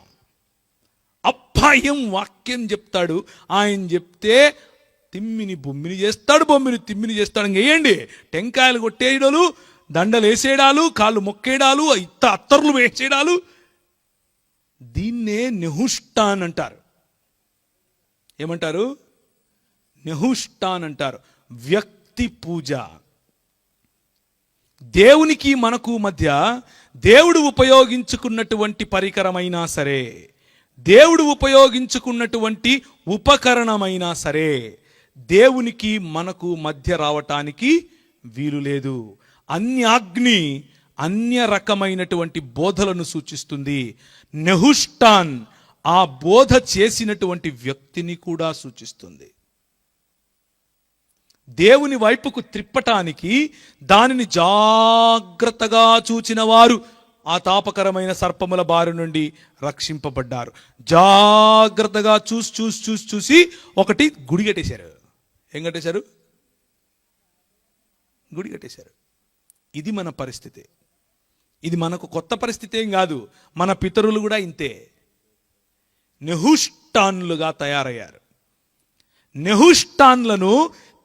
[SPEAKER 1] అప్పాయం వాక్యం చెప్తాడు, ఆయన చెప్తే తిమ్మిని బొమ్మిని చేస్తాడు, బొమ్మిని తిమ్మిని చేస్తాడు. ఇంకేయండి, టెంకాయలు కొట్టేయడాలు, దండలు వేసేయడాలు, కాళ్ళు మొక్కేయడాలు, అత్తర్లు వేసేయడాలు, దీన్నే నెహుష్టాన్ అంటారు. ఏమంటారు? నెహుష్టాన్ అంటారు. వ్యక్తి పూజ. దేవునికి మనకు మధ్య దేవుడు ఉపయోగించుకున్నటువంటి పరికరమైనా సరే, దేవుడు ఉపయోగించుకున్నటువంటి ఉపకరణమైనా సరే, దేవునికి మనకు మధ్య రావటానికి వీలు లేదు. అన్యాగ్ని అన్య రకమైనటువంటి బోధలను సూచిస్తుంది. నెహుష్టాన్ ఆ బోధ చేసినటువంటి వ్యక్తిని కూడా సూచిస్తుంది. దేవుని వైపుకు త్రిప్పటానికి దానిని జాగ్రత్తగా చూచిన వారు ఆ తాపకరమైన సర్పముల బారి నుండి రక్షింపబడ్డారు. జాగ్రత్తగా చూసి ఒకటి గుడి కట్టేశారు. ఏం కట్టేశారు? గుడి కట్టేశారు. ఇది మన పరిస్థితి. ఇది మనకు కొత్త పరిస్థితి ఏం కాదు. మన పితరులు కూడా ఇంతే, నెహుష్టాన్లుగా తయారయ్యారు. నెహుష్టాన్లను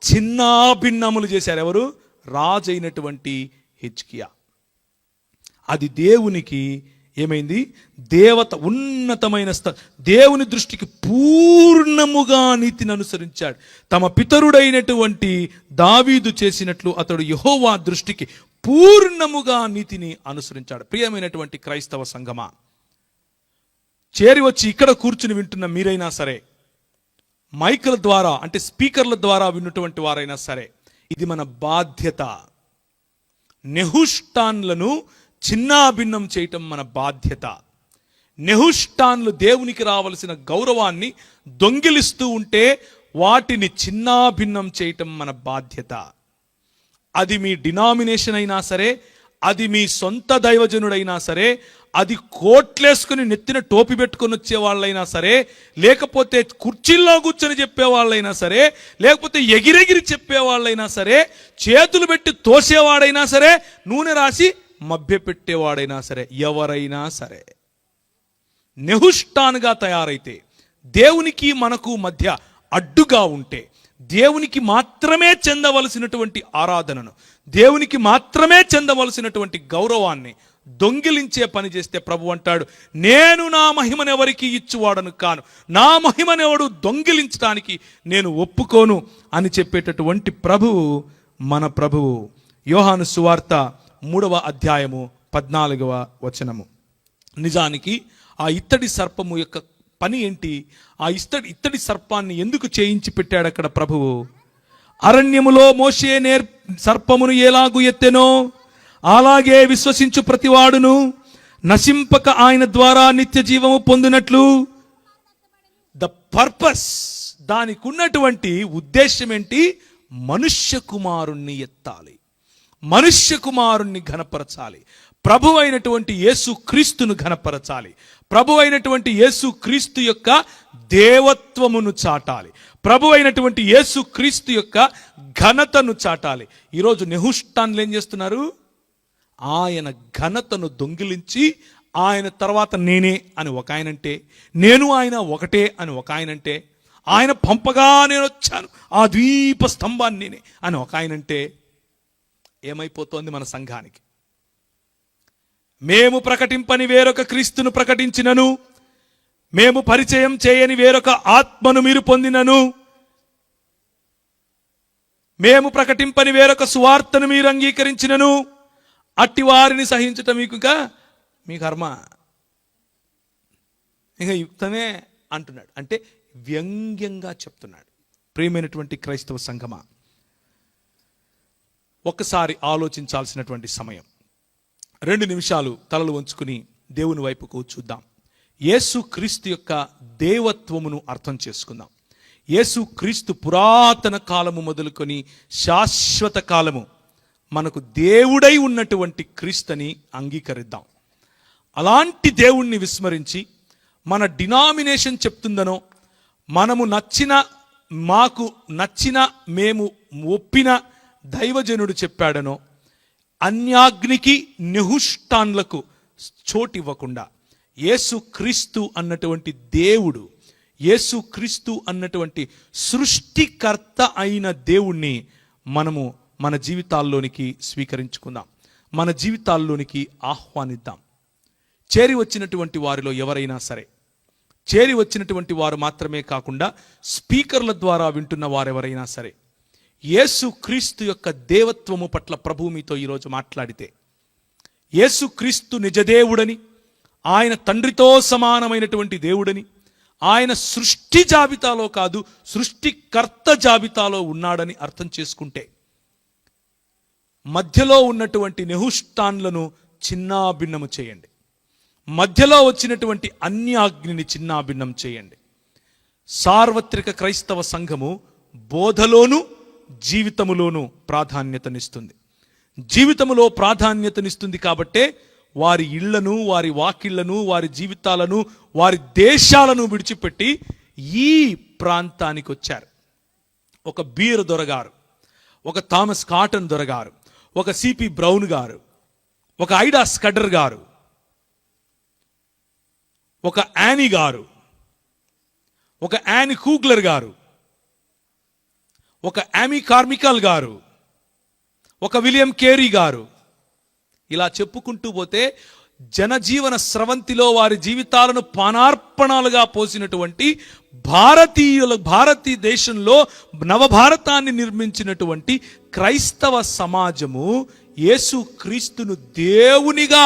[SPEAKER 1] చిన్నాభిన్నములు చేశారు. ఎవరు? రాజు అయినటువంటి హిజ్కియా. అది దేవునికి ఏమైంది? దేవత ఉన్నతమైన దేవుని దృష్టికి పూర్ణముగా నీతిని అనుసరించాడు. తమ పితరుడైనటువంటి దావీదు చేసినట్లు అతడు యెహోవా దృష్టికి పూర్ణముగా నీతిని అనుసరించాడు. ప్రియమైనటువంటి క్రైస్తవ సంఘమా, చేరి వచ్చి ఇక్కడ కూర్చుని వింటున్న మీరైనా సరే, మైకుల ద్వారా అంటే స్పీకర్ల ద్వారా విన్నటువంటి వారైనా సరే, ఇది మన బాధ్యత. నెహుష్టాన్లను చిన్నాభిన్నం చేయటం మన బాధ్యత. నెహుష్టాన్లు దేవునికి రావలసిన గౌరవాన్ని దొంగిలిస్తూ ఉంటే వాటిని చిన్నాభిన్నం చేయటం మన బాధ్యత. అది మీ డినామినేషన్ అయినా సరే, అది మీ సొంత దైవజనుడైనా సరే, అది కోట్లేసుకుని నెత్తిన టోపీ పెట్టుకొని వచ్చే వాళ్ళైనా సరే, లేకపోతే కుర్చీల్లో కూర్చొని చెప్పేవాళ్ళైనా సరే, లేకపోతే ఎగిరెగిరి చెప్పేవాళ్ళైనా సరే, చేతులు పెట్టి తోసేవాడైనా సరే, నూనె రాసి మభ్య పెట్టేవాడైనా సరే, ఎవరైనా సరే నెహుష్టాన్గా తయారైతే, దేవునికి మనకు మధ్య అడ్డుగా ఉంటే, దేవునికి మాత్రమే చెందవలసినటువంటి ఆరాధనను, దేవునికి మాత్రమే చెందవలసినటువంటి గౌరవాన్ని దొంగిలించే పని చేస్తే ప్రభు అంటాడు, నేను నా మహిమనెవరికి ఇచ్చువాడను కాను, నా మహిమనెవడు దొంగిలించడానికి నేను ఒప్పుకోను అని చెప్పేటటువంటి ప్రభువు మన ప్రభువు. యోహాను సువార్త 3వ అధ్యాయము 14వ వచనము. నిజానికి ఆ ఇత్తడి సర్పము యొక్క పని ఏంటి? ఆ ఇత్తడి సర్పాన్ని ఎందుకు చేయించి పెట్టాడు అక్కడ ప్రభువు? అరణ్యములో మోషే సర్పమును ఎలాగు ఎత్తెనో అలాగే విశ్వసించు ప్రతివాడును నశింపక ఆయన ద్వారా నిత్య జీవము పొందినట్లు. ద పర్పస్, దానికి ఉన్నటువంటి ఉద్దేశం ఏంటి? మనుష్య కుమారుణ్ణి ఎత్తాలి, మనుష్య కుమారుణ్ణి ఘనపరచాలి, ప్రభు అయినటువంటి యేసు క్రీస్తును ఘనపరచాలి, ప్రభు అయినటువంటి యేసు క్రీస్తు యొక్క దేవత్వమును చాటాలి, ప్రభు అయినటువంటి యేసు క్రీస్తు యొక్క ఘనతను చాటాలి. ఈరోజు నెహుష్టాన్లు ఏం చేస్తున్నారు? ఆయన ఘనతను దొంగిలించి ఆయన తర్వాత నేనే అని ఒక ఆయనంటే, నేను ఆయన ఒకటే అని ఒక ఆయనంటే, ఆయన పంపగా నేను వచ్చాను ఆ ద్వీప స్తంభాన్ని నేనే అని ఒక ఆయనంటే, ఏమైపోతోంది మన సంఘానికి? మేము ప్రకటింపని వేరొక క్రీస్తును ప్రకటించినను, మేము పరిచయం చేయని వేరొక ఆత్మను మీరు పొందినను, మేము ప్రకటింపని వేరొక సువార్తను మీరు అంగీకరించినను, అట్టి వారిని సహించటం మీ కర్మ, ఇంకా యుక్తమే అంటున్నాడు. అంటే వ్యంగ్యంగా చెప్తున్నాడు. ప్రియమైనటువంటి క్రైస్తవ సంఘమా, ఒక్కసారి ఆలోచించాల్సినటువంటి సమయం. 2 నిమిషాలు తలలు వంచుకుని దేవుని వైపుకు చూద్దాం. యేసు క్రీస్తు యొక్క దేవత్వమును అర్థం చేసుకుందాం. యేసు క్రీస్తు పురాతన కాలము మొదలుకొని శాశ్వత కాలము మనకు దేవుడై ఉన్నటువంటి క్రీస్తుని అంగీకరిద్దాం. అలాంటి దేవుణ్ణి విస్మరించి మన డినామినేషన్ చెప్తుందనో, మనము మాకు నచ్చిన మేము ఒప్పిన దైవజనుడు చెప్పాడనో, అన్యాగ్నికి నెహుష్టాన్లకు చోటివ్వకుండా యేసు క్రీస్తు అన్నటువంటి దేవుడు, యేసు క్రీస్తు అన్నటువంటి సృష్టికర్త అయిన దేవుణ్ణి మనము మన జీవితాల్లోనికి స్వీకరించుకుందాం, మన జీవితాల్లోనికి ఆహ్వానిద్దాం. చేరి వచ్చినటువంటి వారిలో ఎవరైనా సరే, చేరి వచ్చినటువంటి వారు మాత్రమే కాకుండా స్పీకర్ల ద్వారా వింటున్న వారెవరైనా సరే, యేసు క్రీస్తు యొక్క దేవత్వము పట్ల ప్రభువు మీతో ఈరోజు మాట్లాడితే, యేసు క్రీస్తు నిజదేవుడని, ఆయన తండ్రితో సమానమైనటువంటి దేవుడని, ఆయన సృష్టి జాబితాలో కాదు సృష్టికర్త జాబితాలో ఉన్నాడని అర్థం చేసుకుంటే, మధ్యలో ఉన్నటువంటి నెహుష్టాన్లను చిన్నాభిన్నము చేయండి, మధ్యలో వచ్చినటువంటి అన్యాగ్నిని చిన్నాభిన్నం చేయండి. సార్వత్రిక క్రైస్తవ సంఘము బోధలోను జీవితములోను ప్రాధాన్యతనిస్తుంది. జీవితములో ప్రాధాన్యతనిస్తుంది కాబట్టే వారి ఇళ్లను, వారి వాకిళ్లను, వారి జీవితాలను, వారి దేశాలను విడిచిపెట్టి ఈ ప్రాంతానికి వచ్చారు. ఒక బీర్ దొరగారు, ఒక థామస్ కాటన్ దొరగారు, ఒక సిపి బ్రౌన్ గారు, ఒక ఐడా స్కడర్ గారు, ఒక యానీ గారు, ఒక యానీ కూగ్లర్ గారు, ఒక యామీ కార్మికల్ గారు, ఒక విలియం కేరీ గారు, ఇలా చెప్పుకుంటూ పోతే జనజీవన స్రవంతిలో వారి జీవితాలను పానార్పణాలుగా పోసినటువంటి భారతదేశంలో నవభారతాన్ని నిర్మించినటువంటి క్రైస్తవ సమాజము యేసు క్రీస్తును దేవునిగా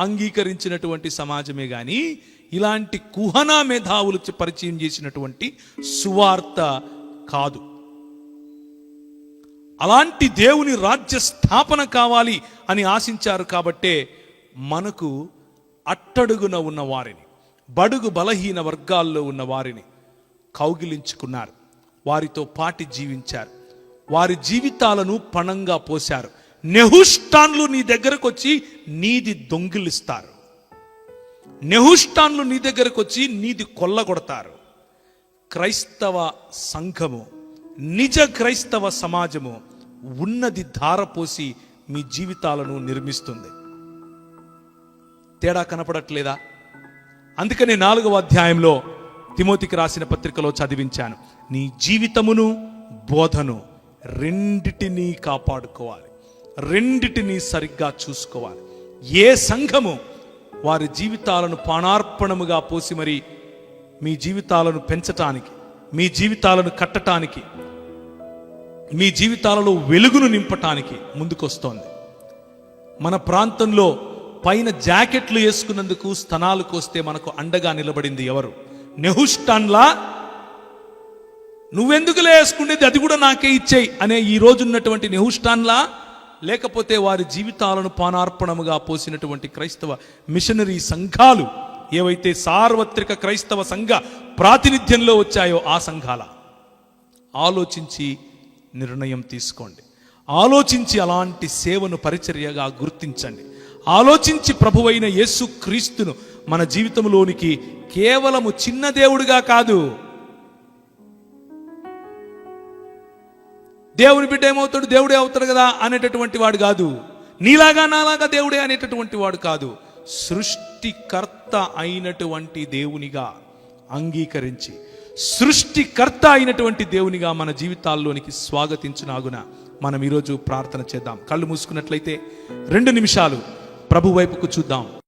[SPEAKER 1] అంగీకరించినటువంటి సమాజమే గాని ఇలాంటి కుహనా మేధావులు పరిచయం చేసినటువంటి సువార్త కాదు. అలాంటి దేవుని రాజ్య స్థాపన కావాలి అని ఆశించారు కాబట్టే మనకు అట్టడుగున ఉన్న వారిని, బడుగు బలహీన వర్గాల్లో ఉన్న వారిని కౌగిలించుకున్నారు, వారితో పాటి జీవించారు, వారి జీవితాలను పణంగా పోశారు. నెహుష్టాన్లు నీ దగ్గరకు వచ్చి నీది దొంగిలిస్తారు, నెహుష్టాన్లు నీ దగ్గరకు వచ్చి నీది కొల్లగొడతారు. క్రైస్తవ సంఘము, నిజ క్రైస్తవ సమాజము ఉన్నది ధారపోసి మీ జీవితాలను నిర్మిస్తుంది. తేడా కనపడట్లేదా? అందుకనే 4వ అధ్యాయంలో తిమోతికి రాసిన పత్రికలో చదివించాను, నీ జీవితమును బోధను రెండిటినీ కాపాడుకోవాలి, రెండిటినీ సరిగ్గా చూసుకోవాలి. ఏ సంఘము వారి జీవితాలను పానార్పణముగా పోసి మరి మీ జీవితాలను పెంచటానికి, మీ జీవితాలను కట్టటానికి, మీ జీవితాలలో వెలుగును నింపటానికి ముందుకొస్తోంది. మన ప్రాంతంలో పైన జాకెట్లు వేసుకున్నందుకు స్తనాలు కోస్తే మనకు అండగా నిలబడింది ఎవరు? నెహుష్టాన్లా నువ్వెందుకులే వేసుకునేది, అది కూడా నాకే ఇచ్చేయి అనే ఈ రోజు ఉన్నటువంటి నెహుష్టాన్లా, లేకపోతే వారి జీవితాలను పానార్పణముగా పోసినటువంటి క్రైస్తవ మిషనరీ సంఘాలు ఏవైతే సార్వత్రిక క్రైస్తవ సంఘ ప్రాతినిధ్యంలో వచ్చాయో ఆ సంఘాల? ఆలోచించి నిర్ణయం తీసుకోండి. ఆలోచించి అలాంటి సేవను పరిచర్యగా గుర్తించండి. ఆలోచించి ప్రభువైన యేసు క్రీస్తును మన జీవితంలోనికి కేవలము చిన్న దేవుడిగా కాదు, దేవుని బిడ్డ ఏమవుతాడు, దేవుడే అవుతాడు కదా అనేటటువంటి వాడు కాదు, నీలాగా నాలాగా దేవుడే అనేటటువంటి వాడు కాదు, సృష్టికర్త అయినటువంటి దేవునిగా అంగీకరించి సృష్టికర్త అయినటువంటి దేవునిగా మన జీవితాల్లోనికి స్వాగతించునాగున మనం ఈరోజు ప్రార్థన చేద్దాం. కళ్ళు మూసుకున్నట్లయితే 2 నిమిషాలు ప్రభు వైపుకు చూద్దాం.